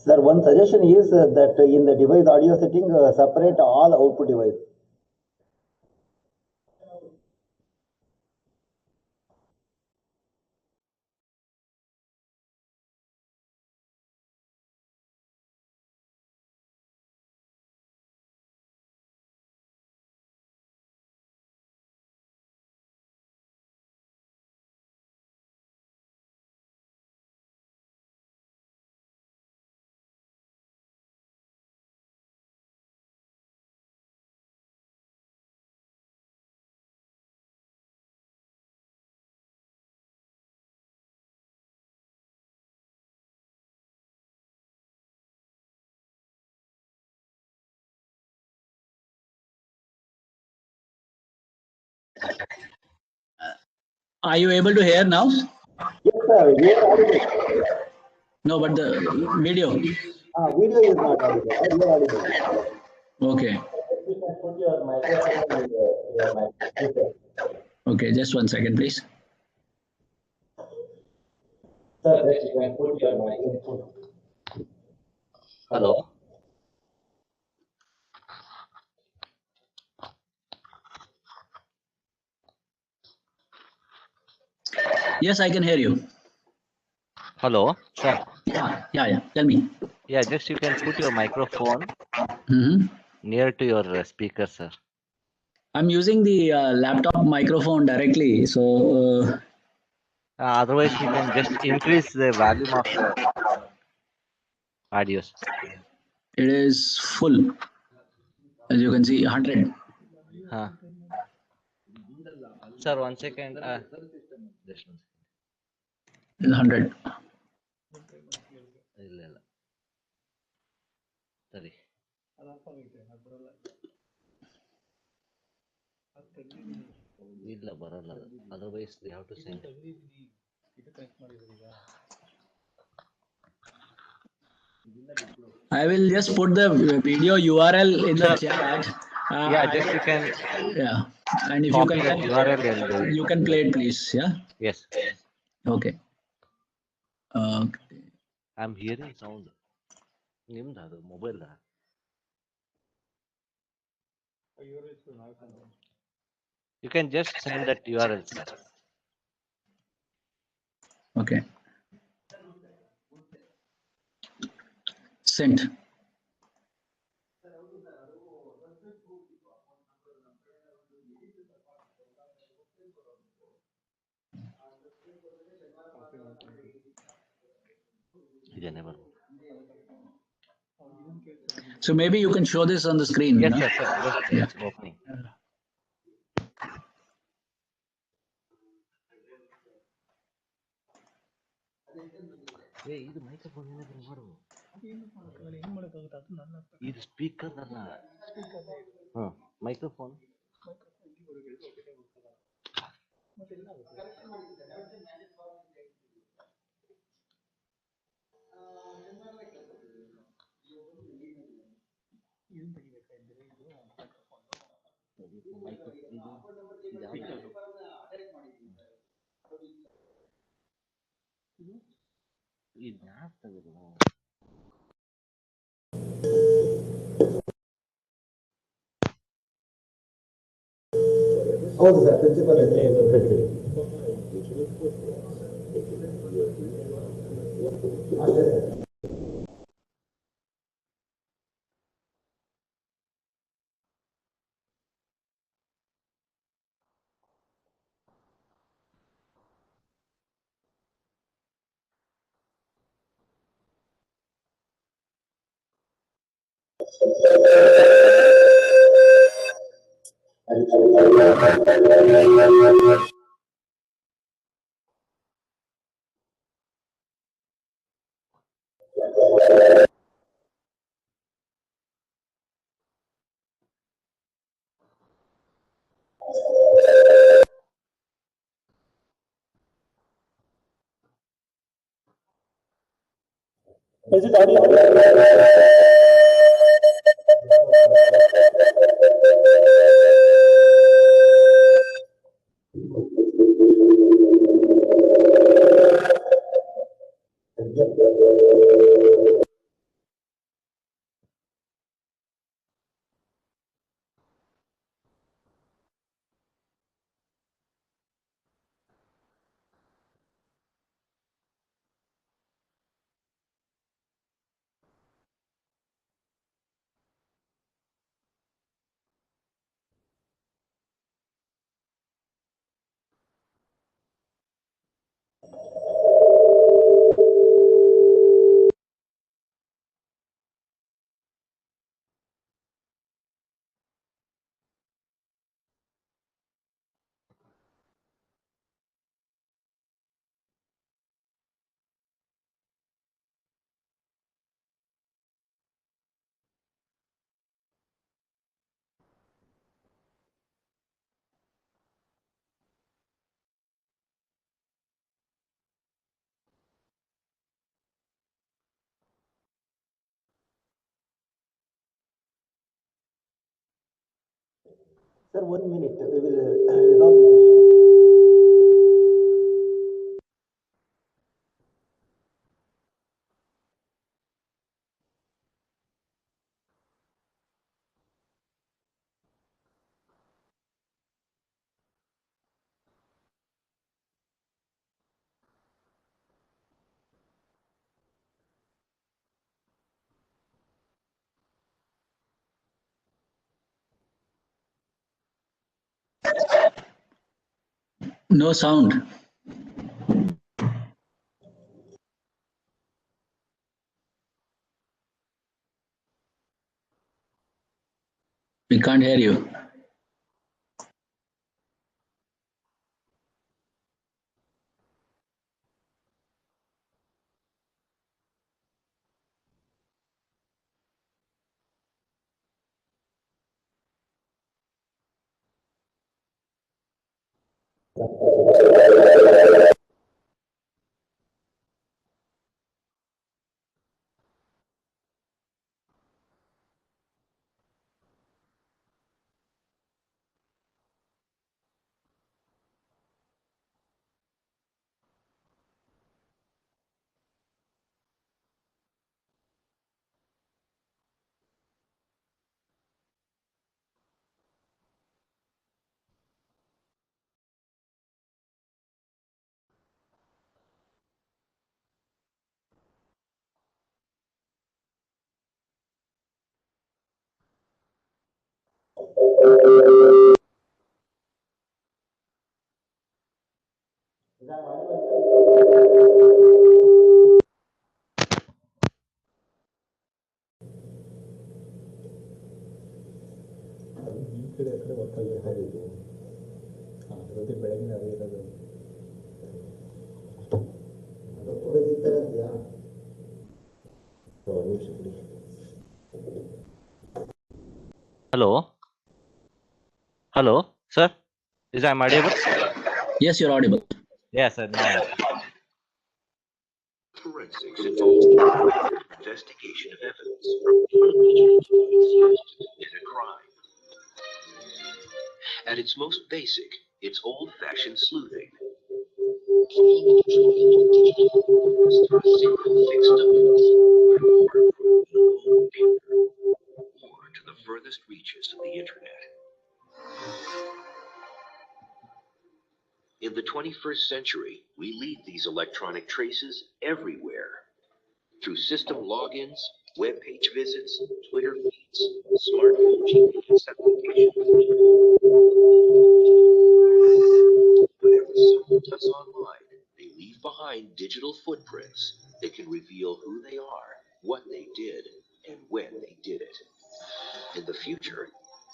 Sir, one suggestion is that in the device audio setting, separate all output device. Are you able to hear now? Yes, sir, we are audible. No, but the video. Video is not audible. We are audible. Okay. You can put your microphone in your microphone. Okay, just 1 second, please. Sir, just you can put your microphone. Hello. Yes, I can hear you. Hello, sir. Yeah. Tell me. Yeah, just you can put your microphone Mm-hmm. near to your speaker, sir. I'm using the laptop microphone directly, so Otherwise, you can just increase the volume of the audios. it is full. As you can see, 100. Huh. Sir, 1 second. Just 1 second. 100. ಇಲ್ಲ ಇಲ್ಲ ಸರಿ ಇಲ್ಲ ಬರಲ್ಲ otherwise they have to send I will just put the video URL in the chat. yeah just you can Yeah, and if you copy can, that URL and you can play it, please. Yeah. yes Okay. I'm hearing sound ನಿಮ್ದು ಅದು mobile you can just send that URL sir Okay. Sent. never So maybe you can show this on the screen. yes no? sir just Yeah. it's opening ಇದು microphone ಏನಾದ್ರು ಮಾಡು ಇದು speaker ಅಲ್ಲ microphone ಹೌದು sir, principal ಅಷ್ಟೇ sir. Is it audio? Sir, 1 minute. We will resolve this issue. No sound. We can't hear you. Hello. Hello, sir. Is I audible? Yes, you're audible. Yes, sir. Now. Forensics involves the investigation of evidence from used in a crime. At its most basic, it's old-fashioned sleuthing. Through a single fixed device, or to the furthest reaches of the internet. In the 21st century, we leave these electronic traces everywhere. Through system logins, web page visits, Twitter feeds, smartphone GPS applications. Whatever someone does online, they leave behind digital footprints that can reveal who they are, what they did, and when they did it. In the future,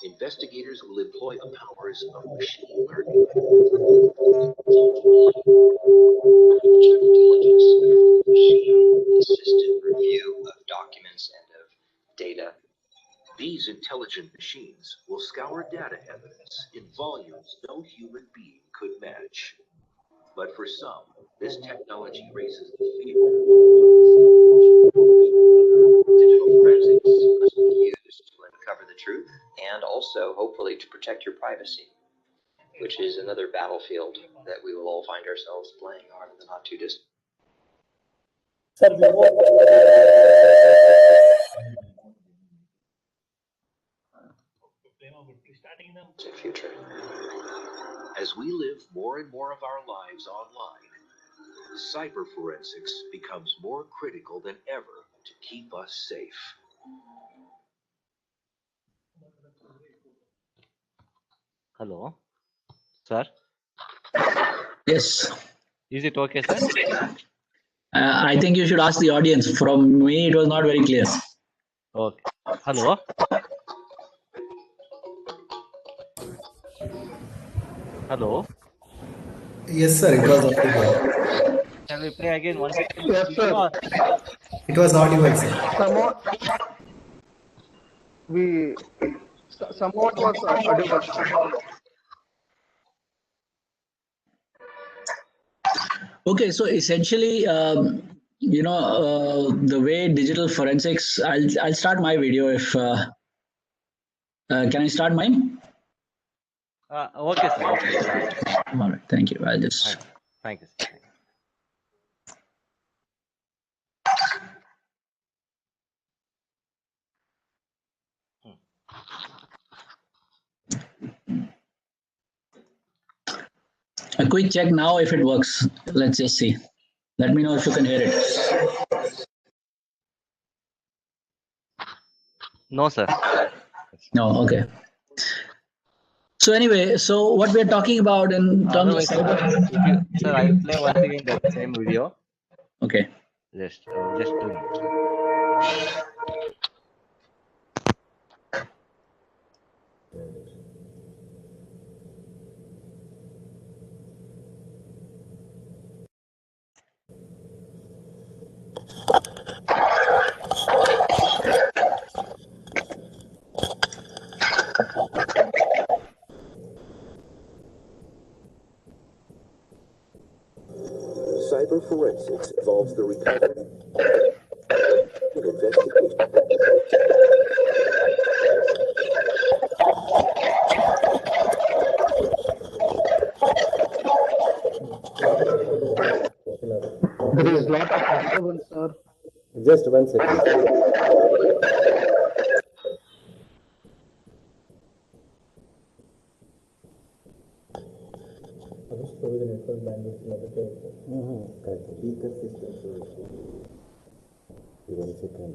investigators will employ the powers of machine learning. Machine-assisted review of documents and of data. These intelligent machines will scour data evidence in volumes no human being could match. But for some, this technology raises the fear. Digital forensics must be used to uncover the truth and also, hopefully, to protect your privacy, which is another battlefield that we will all find ourselves playing on in the not too distant future. As we live more and more of our lives online, cyber forensics becomes more critical than ever to keep us safe. Hello, sir. Yes. Is it okay, sir? I think you should ask the audience. From me, it was not very clear. Okay. Hello. Hello. Yes, sir. It was audible. Shall we play again once again? Yes, sir. It was audible, sir. Somewhat was audible. Okay, so essentially, the way digital forensics. I'll start my video if. Can I start mine? Okay, sir. Okay. All right, thank you. I'll just. Thank you, sir. A quick check now if it works. Let's just see. Let me know if you can hear it. No, sir. No, okay. So anyway, so what we're talking about in terms of cyber. Sir, I'll play once again that same video. Okay. Just 2 minutes. Cyber forensics involves the recovery and investigation. There is lot of disturbance, sir. Just 1 second. Speaker system. 1 second.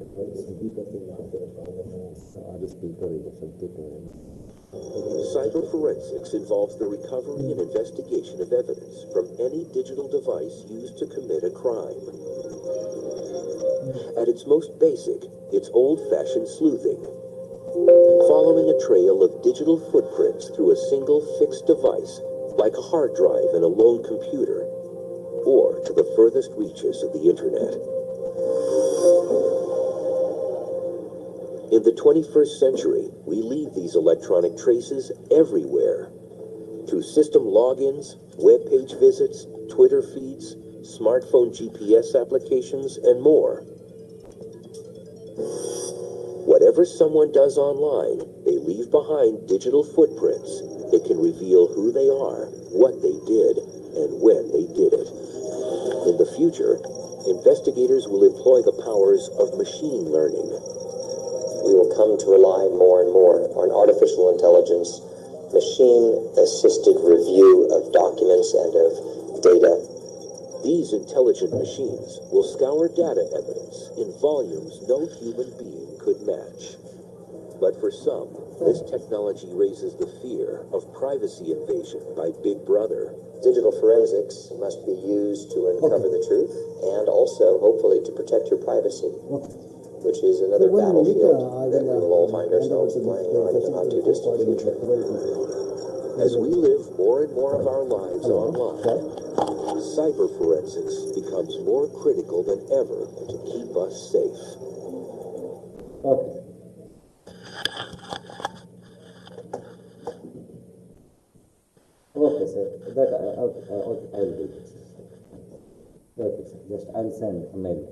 Cyber forensics involves the recovery and investigation of evidence from any digital device used to commit a crime. At its most basic, it's old-fashioned sleuthing. Following a trail of digital footprints through a single fixed device, like a hard drive in a lone computer, or to the furthest reaches of the internet. In the 21st century, we leave these electronic traces everywhere. Through system logins, web page visits, Twitter feeds, smartphone GPS applications, and more. Whatever someone does online, they leave behind digital footprints that can reveal who they are, what they did, and when they did it. In the future, investigators will employ the powers of machine learning. We will come to rely more and more on artificial intelligence, machine-assisted review of documents and of data. These intelligent machines will scour data evidence in volumes no human being could match. But for some, this technology raises the fear of privacy invasion by Big Brother. Digital forensics must be used to uncover the truth and also, hopefully, to protect your privacy, which is another battlefield that we will all find ourselves playing on in the not-too-distant future. As we live more and more of our lives online, cyber forensics becomes more critical than ever to keep us safe. Okay. Okay, sir. That okay, I will do this. Okay, sir. Just I'll send a mail.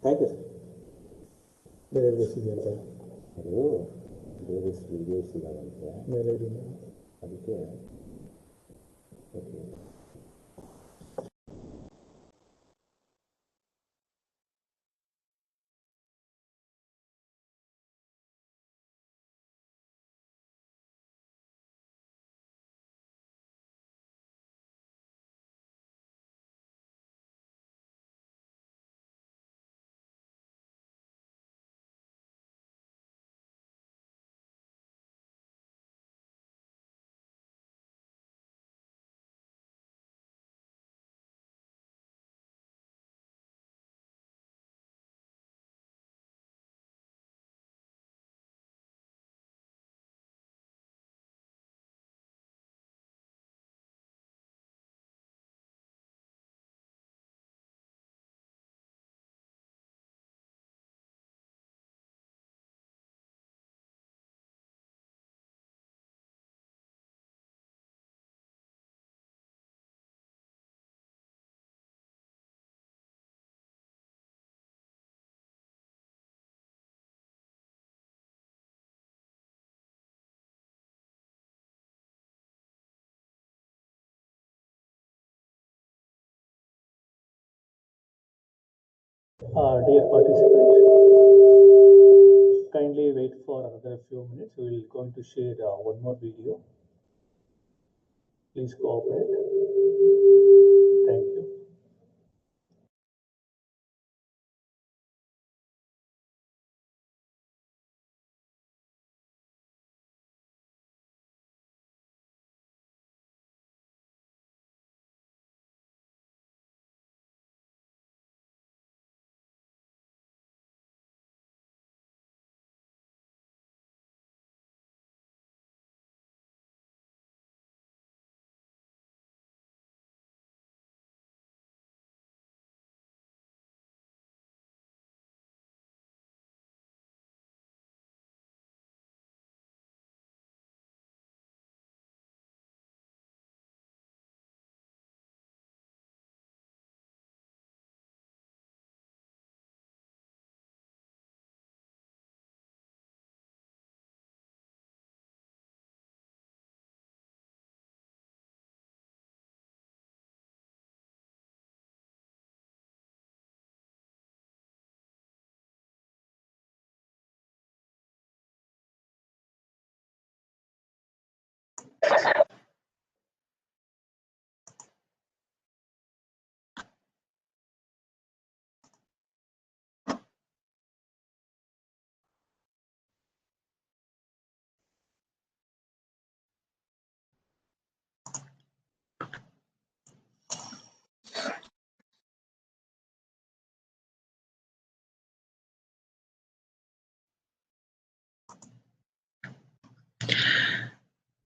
Thank you, sir. Oh, there is video ಸಿಗಲ್ಲ ಅದಕ್ಕೆ okay. Dear participants, kindly wait for another few minutes. We will going to share one more video. Please cooperate. Thank you.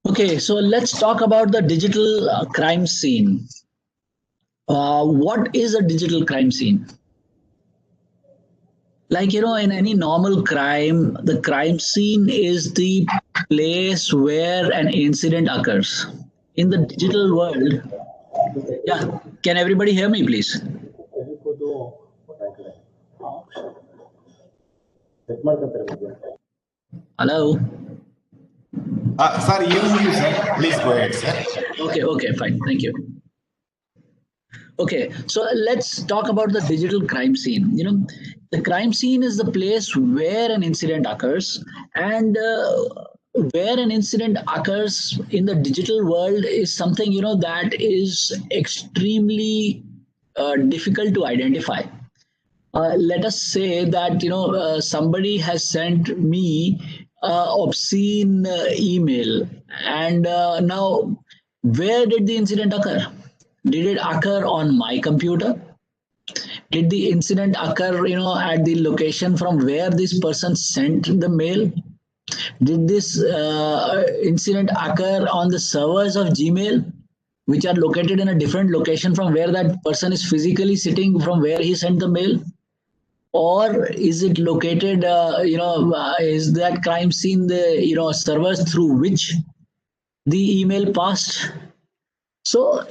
Okay, so let's talk about the digital crime scene. What is a digital crime scene? Like, in any normal crime, the crime scene is the place where an incident occurs. In the digital world, yeah, can everybody hear me, please? Hello? Sir, you, sir. Please go ahead, sir. Okay, fine. Thank you. Okay, so let's talk about the digital crime scene. The crime scene is the place where an incident occurs, and where an incident occurs in the digital world is something that is extremely difficult to identify. Let us say that somebody has sent me obscene email, and now where did the incident occur? Did it occur on my computer? Did the incident occur at the location from where this person sent the mail? Did this incident occur on the servers of Gmail, which are located in a different location from where that person is physically sitting, from where he sent the mail? Or is it located, is that crime scene the servers through which the email passed? So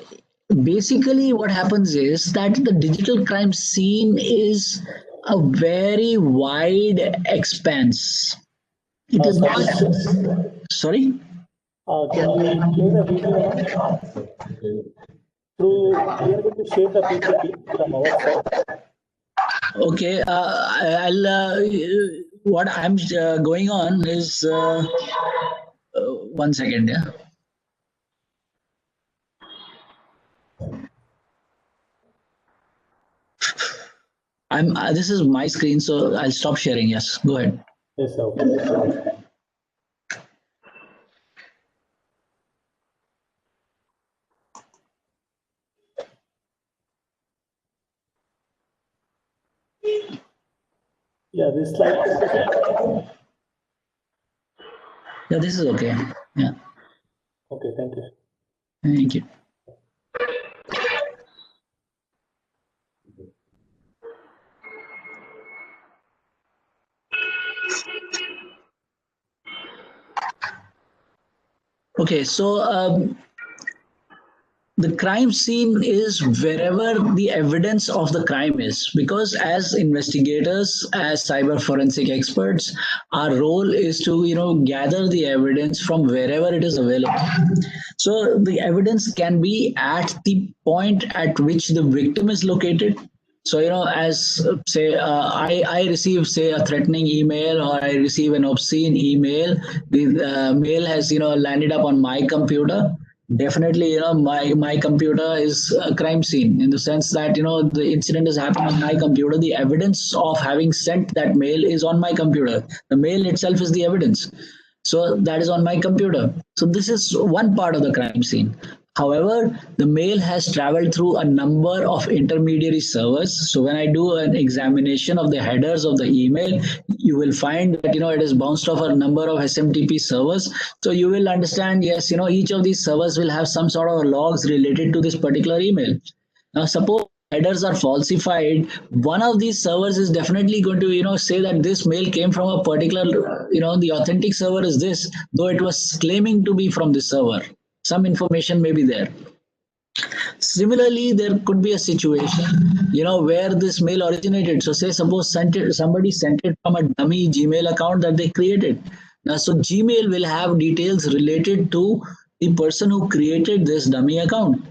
basically what happens is that the digital crime scene is a very wide expanse. It is not. Sorry? Can we play the video? We are going to share the PPT from our side. Okay, what I'm going on is, 1 second, yeah. This is my screen, so I'll stop sharing. Yes, go ahead. Yes, sir. Yeah, this slide. Yeah, this is okay. Yeah. Okay, thank you. Thank you. Okay, so the crime scene is wherever the evidence of the crime is, because as investigators, as cyber forensic experts, our role is to gather the evidence from wherever it is available. So the evidence can be at the point at which the victim is located. So as say I receive, say, a threatening email, or I receive an obscene email. The mail has landed up on my computer. Definitely, my computer is a crime scene, in the sense that the incident has happened on my computer. The evidence of having sent that mail is on my computer. The mail itself is the evidence. So that is on my computer. So this is one part of the crime scene. However, the mail has traveled through a number of intermediary servers. So when I do an examination of the headers of the email, you will find that it is bounced off a number of SMTP servers. So you will understand, yes, each of these servers will have some sort of logs related to this particular email. Now, suppose headers are falsified, one of these servers is definitely going to say that this mail came from a particular, the authentic server is this, though it was claiming to be from this server. Some information may be there. Similarly, there could be a situation, where this mail originated. So say, suppose somebody sent it from a dummy Gmail account that they created. Now, so Gmail will have details related to the person who created this dummy account.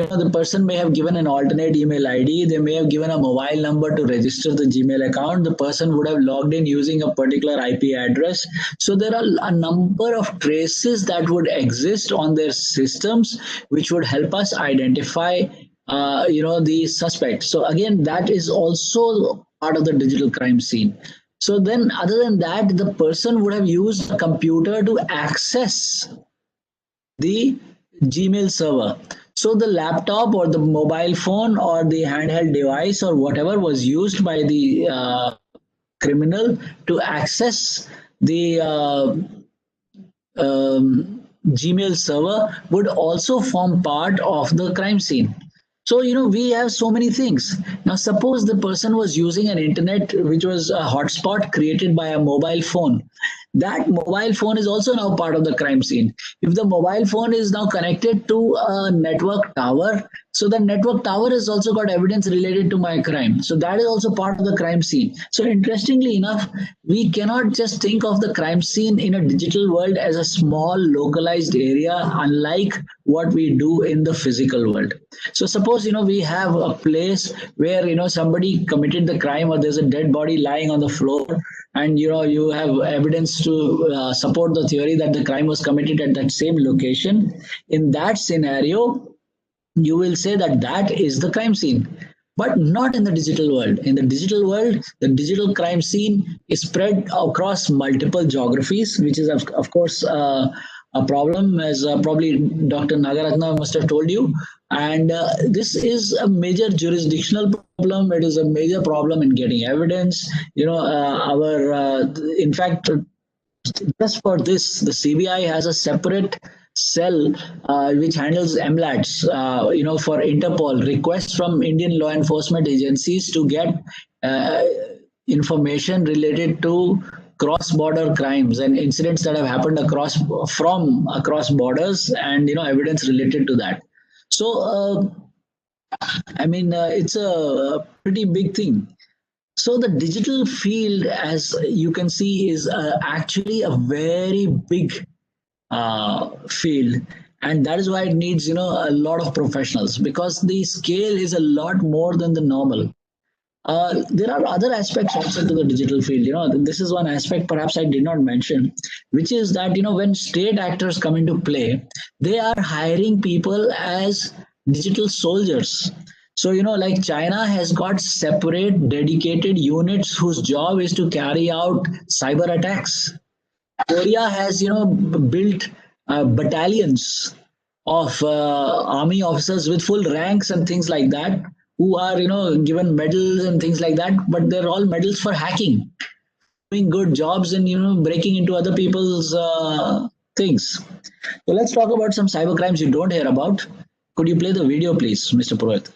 The person may have given an alternate email ID. They may have given a mobile number to register the Gmail account. The person would have logged in using a particular IP address. So there are a number of traces that would exist on their systems, which would help us identify, the suspect. So again, that is also part of the digital crime scene. So then, other than that, the person would have used a computer to access the Gmail server. So the laptop or the mobile phone or the handheld device or whatever was used by the criminal to access the Gmail server would also form part of the crime scene. So, we have so many things. Now, suppose the person was using an internet which was a hotspot created by a mobile phone. That mobile phone is also now part of the crime scene. If the mobile phone is now connected to a network tower, so the network tower has also got evidence related to my crime. So that is also part of the crime scene. So interestingly enough, we cannot just think of the crime scene in a digital world as a small localized area, unlike what we do in the physical world. So suppose, we have a place where, somebody committed the crime or there's a dead body lying on the floor, and you have evidence to support the theory that the crime was committed at that same location. In that scenario, you will say that that is the crime scene, but not in the digital world. In the digital world, the digital crime scene is spread across multiple geographies, which is of course a problem, as probably Dr. Nagaratna must have told you. And this is a major jurisdictional problem. It is a major problem in getting evidence. In fact, just for this, the CBI has a separate cell which handles MLATs, for Interpol, requests from Indian law enforcement agencies to get information related to cross-border crimes and incidents that have happened across borders, and evidence related to that. So, it's a pretty big thing. So the digital field, as you can see, is actually a very big field, and that is why it needs a lot of professionals, because the scale is a lot more than the normal. There are other aspects also to the digital field. This is one aspect perhaps I did not mention, which is that when state actors come into play, they are hiring people as digital soldiers. So like China has got separate dedicated units whose job is to carry out cyber attacks. Korea has built battalions of army officers with full ranks and things like that, who are given medals and things like that, but they're all medals for hacking, doing good jobs, and breaking into other people's things. So let's talk about some cyber crimes you don't hear about. Could you play the video, please, Mr. Purohit?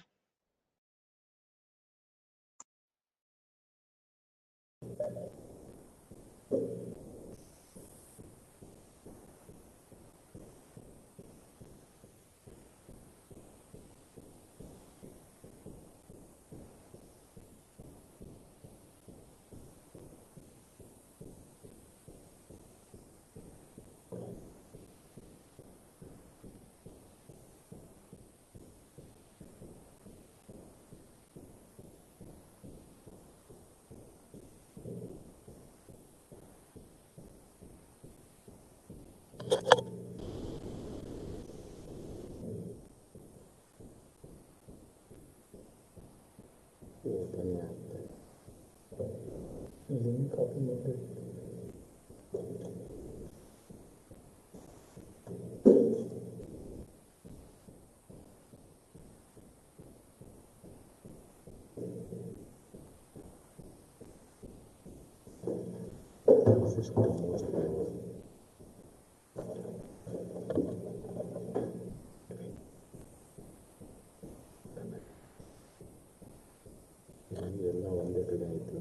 ಎಲ್ಲ ಒಂದೇ ಕಡೆ ಆಯಿತು.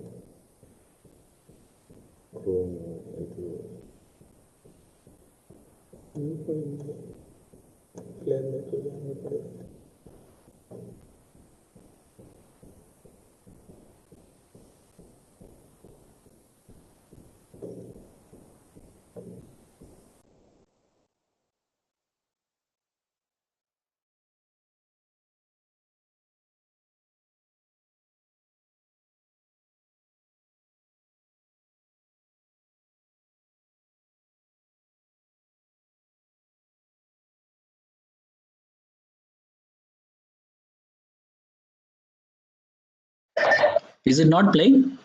ಕ್ರೋಮು ಇದು Is it not playing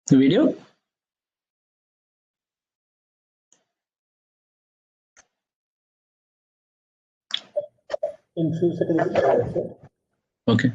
the video? In few seconds, it will play, sir. Okay.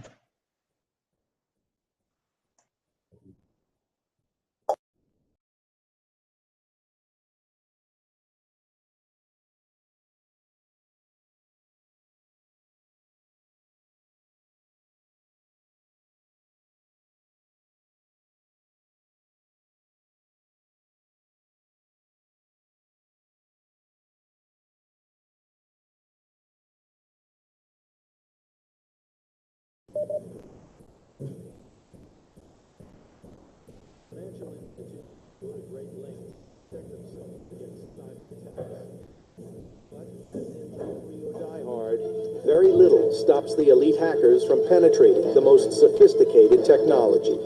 Very little stops the elite hackers from penetrating the most sophisticated technology.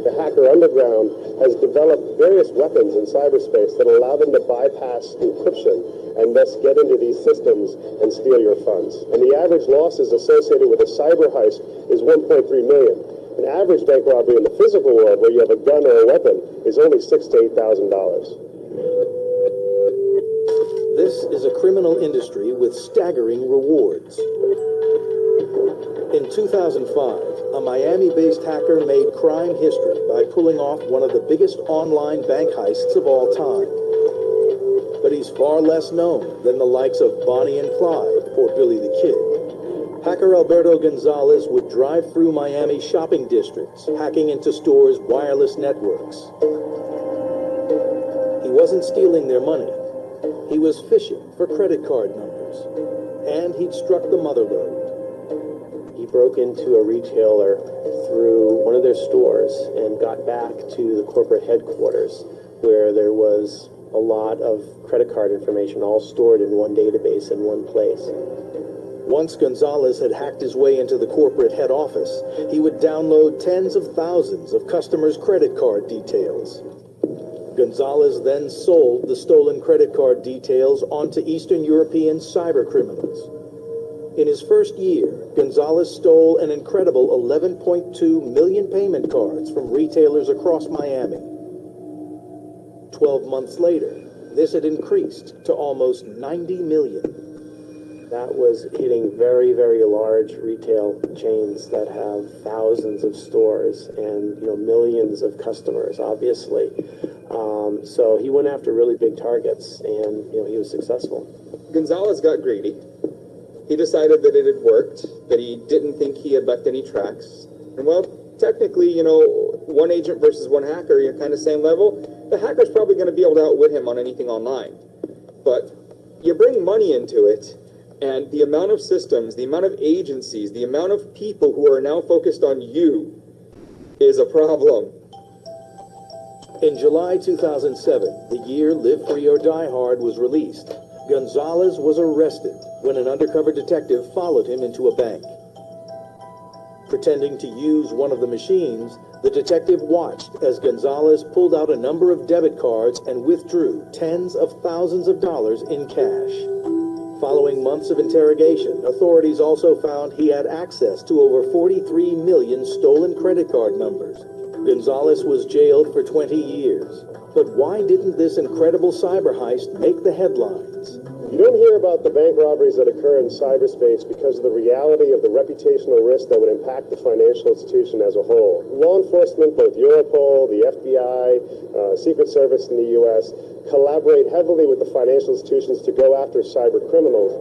The hacker underground has developed various weapons in cyberspace that allow them to bypass encryption and thus get into these systems and steal your funds. And the average losses associated with a cyber heist is 1.3 million. An average bank robbery in the physical world where you have a gun or a weapon is only $6,000 to $8,000. This is a criminal industry with staggering rewards. In 2005, a Miami-based hacker made crime history by pulling off one of the biggest online bank heists of all time. But he's far less known than the likes of Bonnie and Clyde or Billy the Kid. Hacker Alberto Gonzalez would drive through Miami shopping districts, hacking into stores' wireless networks. He wasn't stealing their money. He was fishing for credit card numbers. And he'd struck the mother lode. He broke into a retailer through one of their stores and got back to the corporate headquarters where there was a lot of credit card information all stored in one database in one place. Once Gonzalez had hacked his way into the corporate head office, he would download tens of thousands of customers' credit card details. Gonzalez then sold the stolen credit card details onto Eastern European cyber criminals. In his first year, Gonzalez stole an incredible 11.2 million payment cards from retailers across Miami. 12 months later, this had increased to almost 90 million. That was hitting very, very large retail chains that have thousands of stores and millions of customers, obviously. So he went after really big targets, and he was successful. Gonzalez got greedy. He decided that it had worked, that he didn't think he had left any tracks. And well, technically, one agent versus one hacker, you're kind of same level. The hacker's probably going to be able to outwit him on anything online. But you bring money into it, and the amount of systems, the amount of agencies, the amount of people who are now focused on you is a problem. In July 2007, the year Live Free or Die Hard was released. Gonzalez was arrested when an undercover detective followed him into a bank. Pretending to use one of the machines, the detective watched as Gonzalez pulled out a number of debit cards and withdrew tens of thousands of dollars in cash. Following months of interrogation, authorities also found he had access to over 43 million stolen credit card numbers. Gonzalez was jailed for 20 years. But why didn't this incredible cyber heist make the headlines? You don't hear about the bank robberies that occur in cyberspace because of the reality of the reputational risk that would impact the financial institution as a whole. Law enforcement, both Europol, the FBI, Secret Service in the U.S., collaborate heavily with the financial institutions to go after cyber criminals.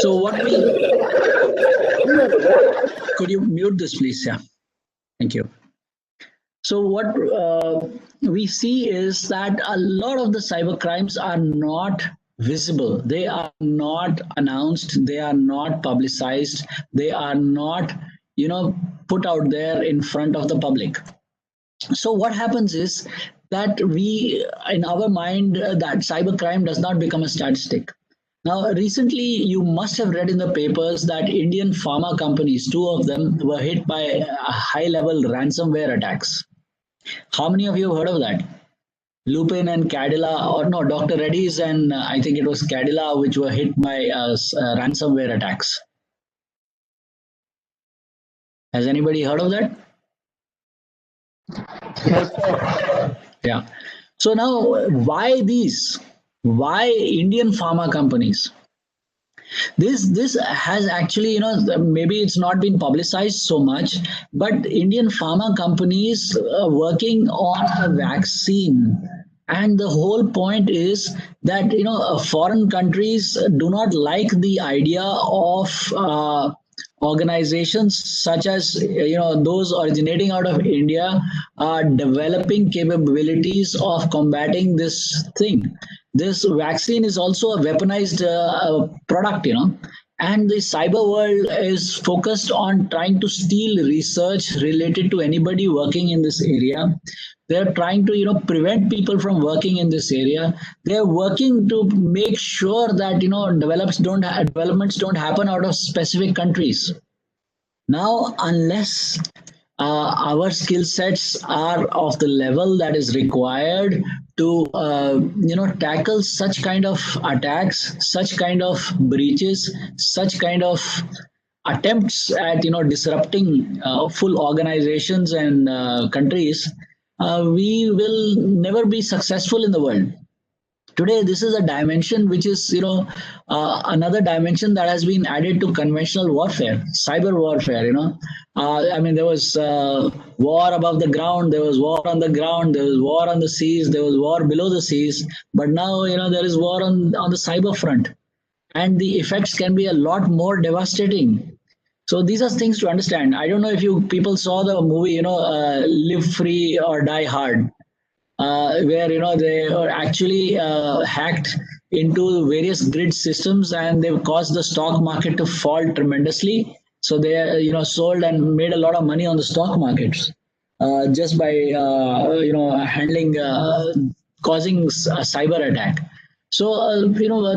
So what we could you mute this, please? Yeah, thank you. So what we see is that a lot of the cyber crimes are not visible. They are not announced. They are not publicized. They are not, put out there in front of the public. So what happens is that we, in our mind, that cybercrime does not become a statistic. Now, recently, you must have read in the papers that Indian pharma companies, 2 of them, were hit by high-level ransomware attacks. How many of you have heard of that? Lupin and Cadilla, or no, Dr. Reddy's and I think it was Cadilla, which were hit by ransomware attacks. Has anybody heard of that? Yeah. So now, why these? Why Indian pharma companies? This has actually, maybe it's not been publicized so much, but Indian pharma companies are working on a vaccine. And the whole point is that, foreign countries do not like the idea of organizations such as, those originating out of India are developing capabilities of combating this thing. This vaccine is also a weaponized product, and the cyber world is focused on trying to steal research related to anybody working in this area. They're trying to, prevent people from working in this area. They're working to make sure that, developments don't happen out of specific countries. Now, unless our skill sets are of the level that is required to, tackle such kind of attacks, such kind of breaches, such kind of attempts at, disrupting full organizations and countries, we will never be successful in the world. Today, this is a dimension which is, another dimension that has been added to conventional warfare, cyber warfare. There was war above the ground, there was war on the ground, there was war on the seas, there was war below the seas. But now, there is war on the cyber front, and the effects can be a lot more devastating. So these are things to understand. I don't know if you people saw the movie, Live Free or Die Hard, where they are actually hacked into various grid systems, and they've caused the stock market to fall tremendously. So they sold and made a lot of money on the stock markets just by handling causing a cyber attack. So a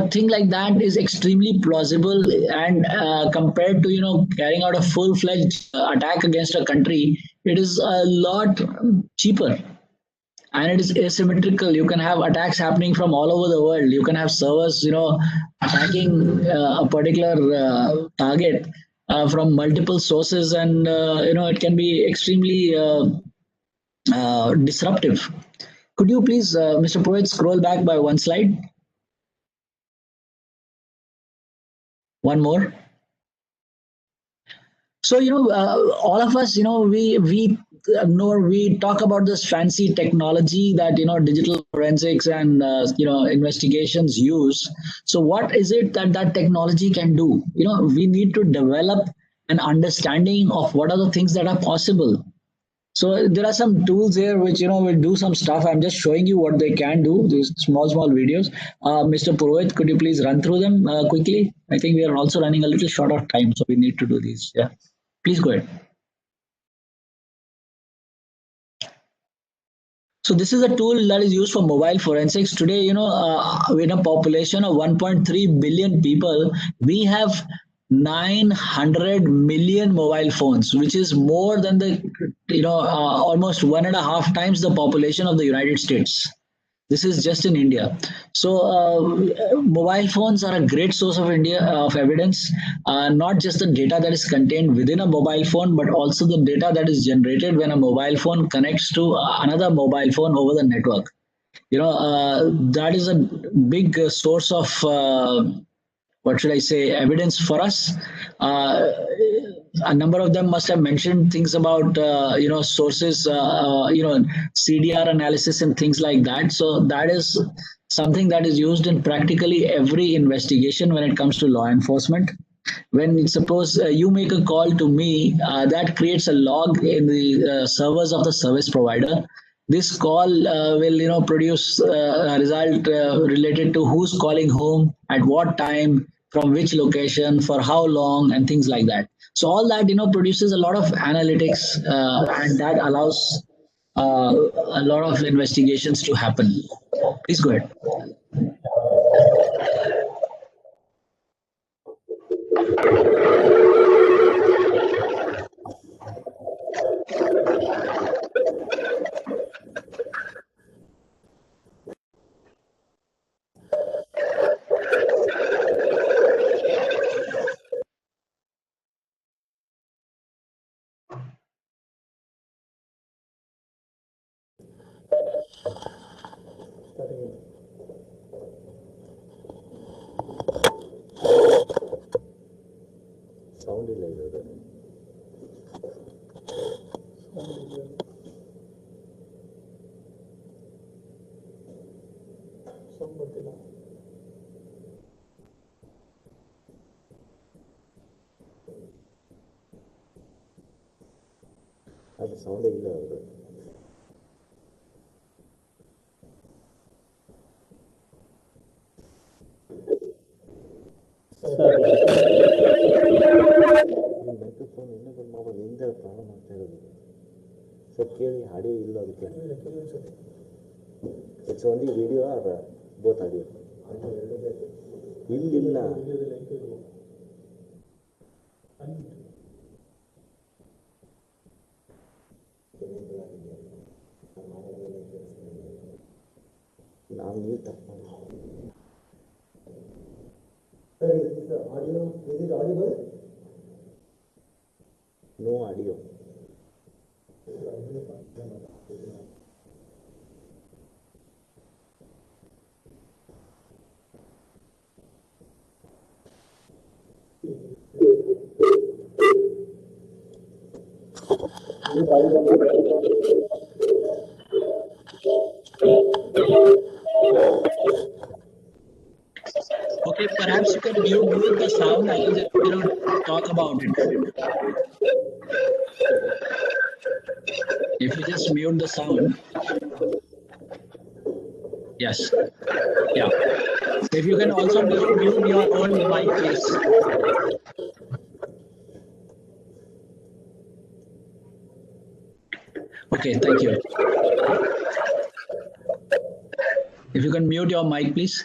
thing like that is extremely plausible, and compared to carrying out a full-fledged attack against a country, it is a lot cheaper. And it is asymmetrical. You can have attacks happening from all over the world. You can have servers, attacking a particular target from multiple sources, and it can be extremely disruptive. Could you please, Mr. Purohit, scroll back by one slide? One more. So all of us, we talk about this fancy technology that digital forensics and investigations use. So what is it that technology can do? We need to develop an understanding of what are the things that are possible. So there are some tools here which will do some stuff. I'm just showing you what they can do. These small videos. Mr. Purohit, could you please run through them quickly? I think we are also running a little short of time, so we need to do these. Yeah, please go ahead. So this is a tool that is used for mobile forensics. Today, in a population of 1.3 billion people, we have 900 million mobile phones, which is more than the, almost 1.5 times the population of the United States. This is just in India. So mobile phones are a great source of evidence, not just the data that is contained within a mobile phone, but also the data that is generated when a mobile phone connects to another mobile phone over the network. That is a big source of what should I say, evidence for us. A number of them must have mentioned things about, sources, CDR analysis and things like that. So that is something that is used in practically every investigation when it comes to law enforcement. When suppose you make a call to me, that creates a log in the servers of the service provider. This call will, produce a result related to who's calling whom, at what time, from which location, for how long, and things like that. So all that, produces a lot of analytics, and that allows a lot of investigations to happen. Please go ahead. ಅದು sound ಇಲ್ಲ ಅವರು. Microphone ಇನ್ನೊಂದು mobile ಹಿಂದೆ problem ಆಗ್ತಾ ಇರೋದು sir. ಕೇಳಿ, audio ಇಲ್ಲ ಅದಕ್ಕೆ. It's only video or both audio? ಇಲ್ಲಿಲ್ಲ. ನಾವು ನೀವು ತಪ್ಪು no audio. Okay, perhaps you can mute the sound. I will just talk about it. If you just mute the sound. Yes. Yeah. If you can also mute your own mic, please. Okay, thank you. If you can mute your mic, please.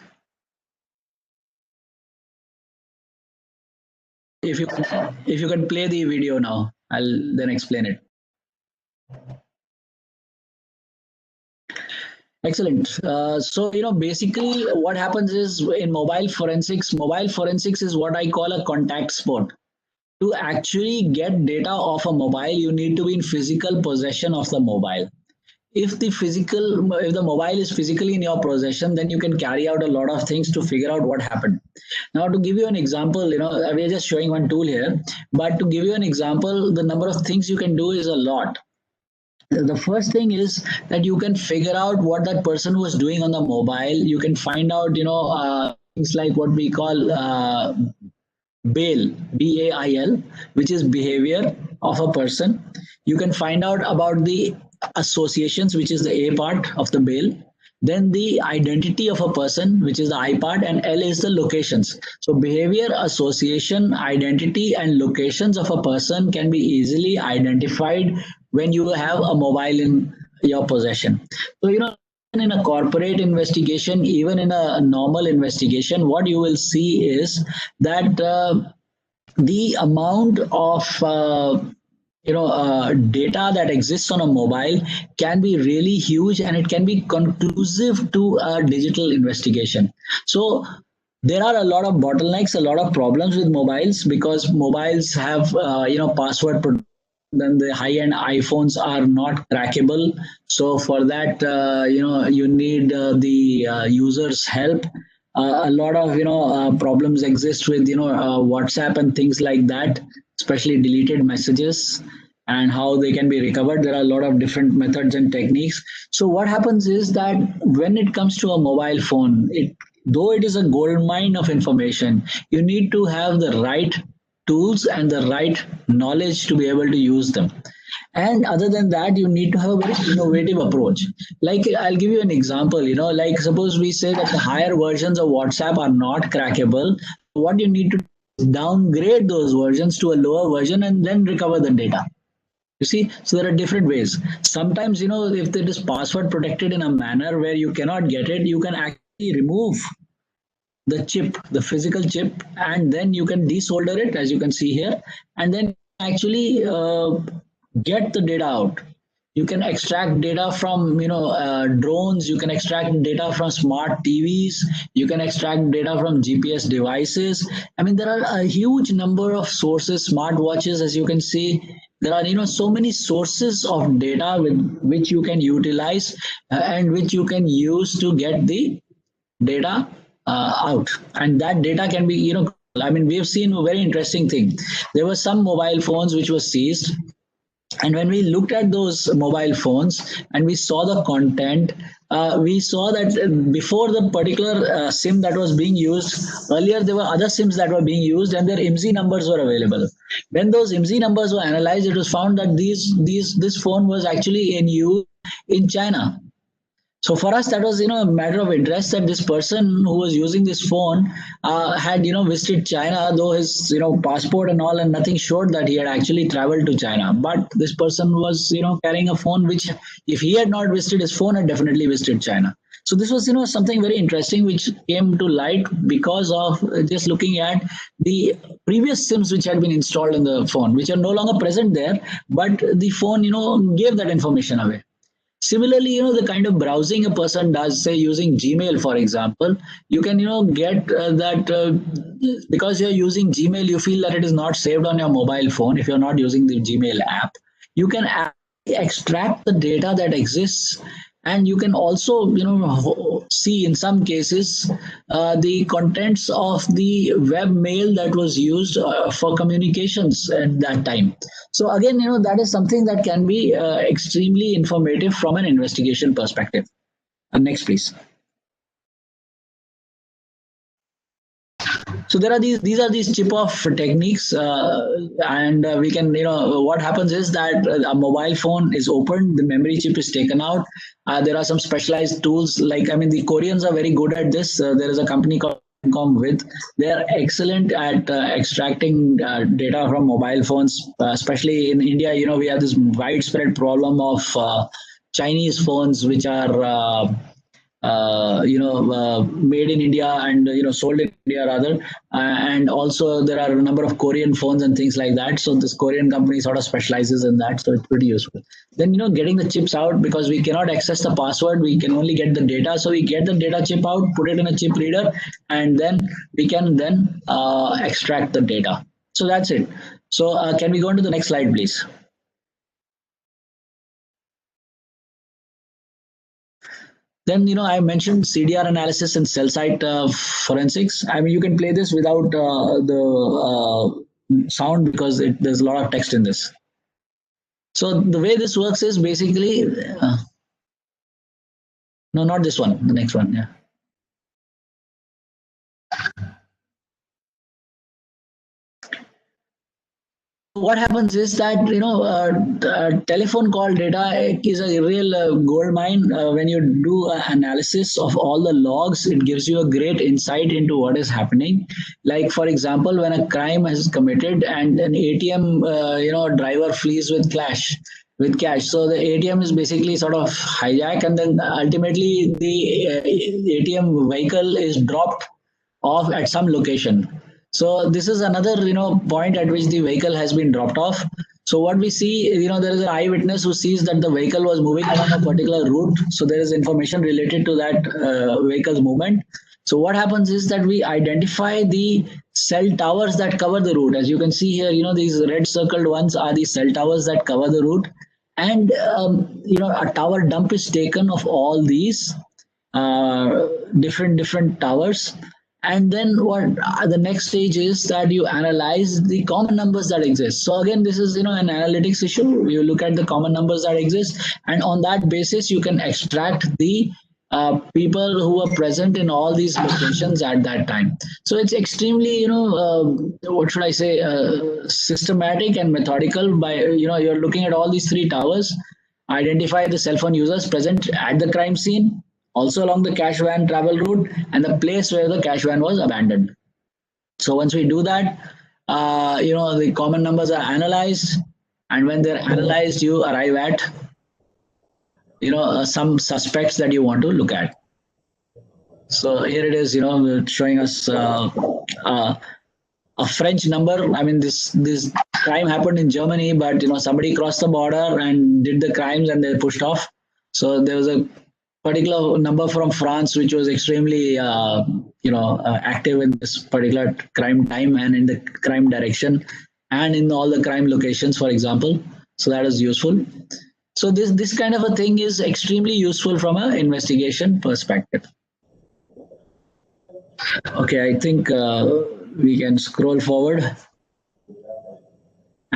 If you can play the video now, I'll then explain it. Excellent. So, basically what happens is in mobile forensics is what I call a contact sport. To actually get data off a mobile, you need to be in physical possession of the mobile. If the mobile is physically in your possession, then you can carry out a lot of things to figure out what happened. Now, to give you an example, we are just showing one tool here, but to give you an example, the number of things you can do is a lot. The first thing is that you can figure out what that person was doing on the mobile. You can find out, things like what we call BAIL, BAIL, which is behavior of a person. You can find out about the associations, which is the A part of the BAIL. Then the identity of a person, which is the I part, and L is the locations. So behavior, association, identity, and locations of a person can be easily identified when you have a mobile in your possession. So, in a corporate investigation, even in a normal investigation, what you will see is that the amount of data that exists on a mobile can be really huge, and it can be conclusive to a digital investigation. So there are a lot of bottlenecks, a lot of problems with mobiles, because mobiles have password protection. Then the high-end iPhones are not crackable. So for that, you need the user's help. A lot of problems exist with WhatsApp and things like that, especially deleted messages and how they can be recovered. There are a lot of different methods and techniques. So what happens is that when it comes to a mobile phone, though it is a gold mine of information, you need to have the right tools and the right knowledge to be able to use them. And other than that, you need to have a very innovative approach. Like, I'll give you an example, like suppose we say that the higher versions of WhatsApp are not crackable. What you need to do is downgrade those versions to a lower version and then recover the data. You see, so there are different ways. Sometimes, if it is password protected in a manner where you cannot get it, you can actually remove the chip, the physical chip, and then you can desolder it, as you can see here, and then actually get the data out. You can extract data from drones. You can extract data from smart TVs. You can extract data from GPS devices. I mean, there are a huge number of sources. Smart watches, as you can see, there are so many sources of data with which you can utilize and which you can use to get the data out, and that data can be we have seen a very interesting thing. There were some mobile phones which were seized, and when we looked at those mobile phones and we saw the content, we saw that before the particular SIM that was being used, earlier there were other SIMs that were being used and their IMSI numbers were available. When those IMSI numbers were analyzed, it was found that this phone was actually in use in China. So for us, that was a matter of interest that this person who was using this phone had visited China, though his passport and all and nothing showed that he had actually traveled to China. But this person was carrying a phone which, if he had not visited his phone, had definitely visited China. So this was something very interesting which came to light because of just looking at the previous SIMs which had been installed in the phone, which are no longer present there, but the phone gave that information away. Similarly, the kind of browsing a person does, say using Gmail, for example, you can, get that because you're using Gmail, you feel that it is not saved on your mobile phone. If you're not using the Gmail app, you can extract the data that exists. And you can also, see in some cases the contents of the web mail that was used for communications at that time. So again, that is something that can be extremely informative from an investigation perspective. Next, please. So there are these are these chip-off techniques, and we can, what happens is that a mobile phone is opened, the memory chip is taken out. There are some specialized tools, like, the Koreans are very good at this. There is a company called with. They are excellent at extracting data from mobile phones, especially in India. We have this widespread problem of Chinese phones, which are made in India and sold in India rather, and also there are a number of Korean phones and things like that. So this Korean company sort of specializes in that, so it's pretty useful. Then getting the chips out, because we cannot access the password, we can only get the data. So we get the data chip out, put it in a chip reader, and then we can then extract the data. So that's it. So can we go on to the next slide, please? Then, I mentioned CDR analysis and cell site forensics. You can play this without the sound because there's a lot of text in this. So the way this works is basically, no, not this one, the next one, yeah. What happens is that telephone call data is a real gold mine. When you do an analysis of all the logs, it gives you a great insight into what is happening. Like, for example, when a crime is committed and an ATM driver flees with cash. So the ATM is basically sort of hijacked, and then ultimately the ATM vehicle is dropped off at some location. So this is another point at which the vehicle has been dropped off. So what we see, there is an eyewitness who sees that the vehicle was moving along a particular route. So there is information related to that vehicle's movement. So what happens is that we identify the cell towers that cover the route. As you can see here, these red circled ones are the cell towers that cover the route. And, a tower dump is taken of all these different towers. And then what the next stage is that you analyze the common numbers that exist. So again, this is an analytics issue. You look at the common numbers that exist, and on that basis, you can extract the people who are present in all these locations at that time. So it's extremely, what should I say, systematic and methodical. By you're looking at all these three towers, identify the cell phone users present at the crime scene, also along the cash van travel route, and the place where the cash van was abandoned. So once we do that, the common numbers are analyzed, and when they're analyzed, you arrive at some suspects that you want to look at. So here it is, showing us a French number. This crime happened in Germany, but somebody crossed the border and did the crimes, and they pushed off. So there was a particular number from France, which was extremely, active in this particular crime time and in the crime direction and in all the crime locations, for example. So that is useful. So this kind of a thing is extremely useful from an investigation perspective. Okay, I think we can scroll forward.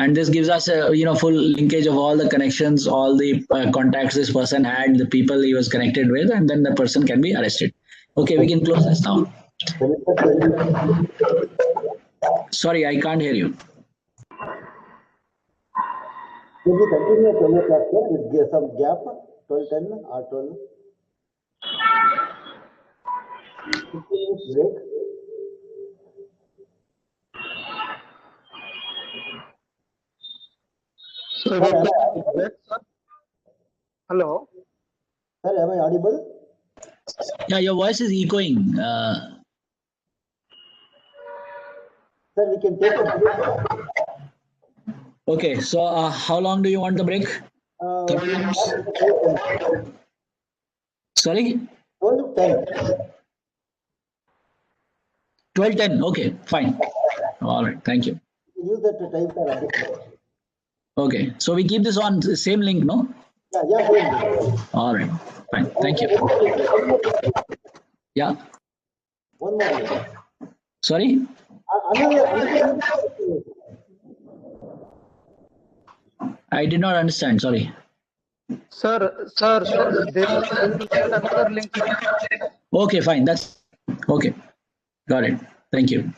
And this gives us a full linkage of all the connections, all the contacts this person had, the people he was connected with, and then the person can be arrested. Okay, we can close this now. Sorry, I can't hear you. Will we continue 12 o'clock with some gap, 12:10 or 12? 15 minutes break. Hello. Sir, am I audible? Yeah, your voice is echoing. Sir, we can take a break. Okay, so how long do you want the break? 30 minutes? Sorry? 12:10. 12:10. Okay, fine. All right, thank you. Use that time for Okay, so we keep this on the same link, no? Yeah. All right, fine. Thank you. Yeah. One more. Sorry? I did not understand. Sorry. Sir, they will send another link. Okay, fine. That's okay. Got it. Thank you.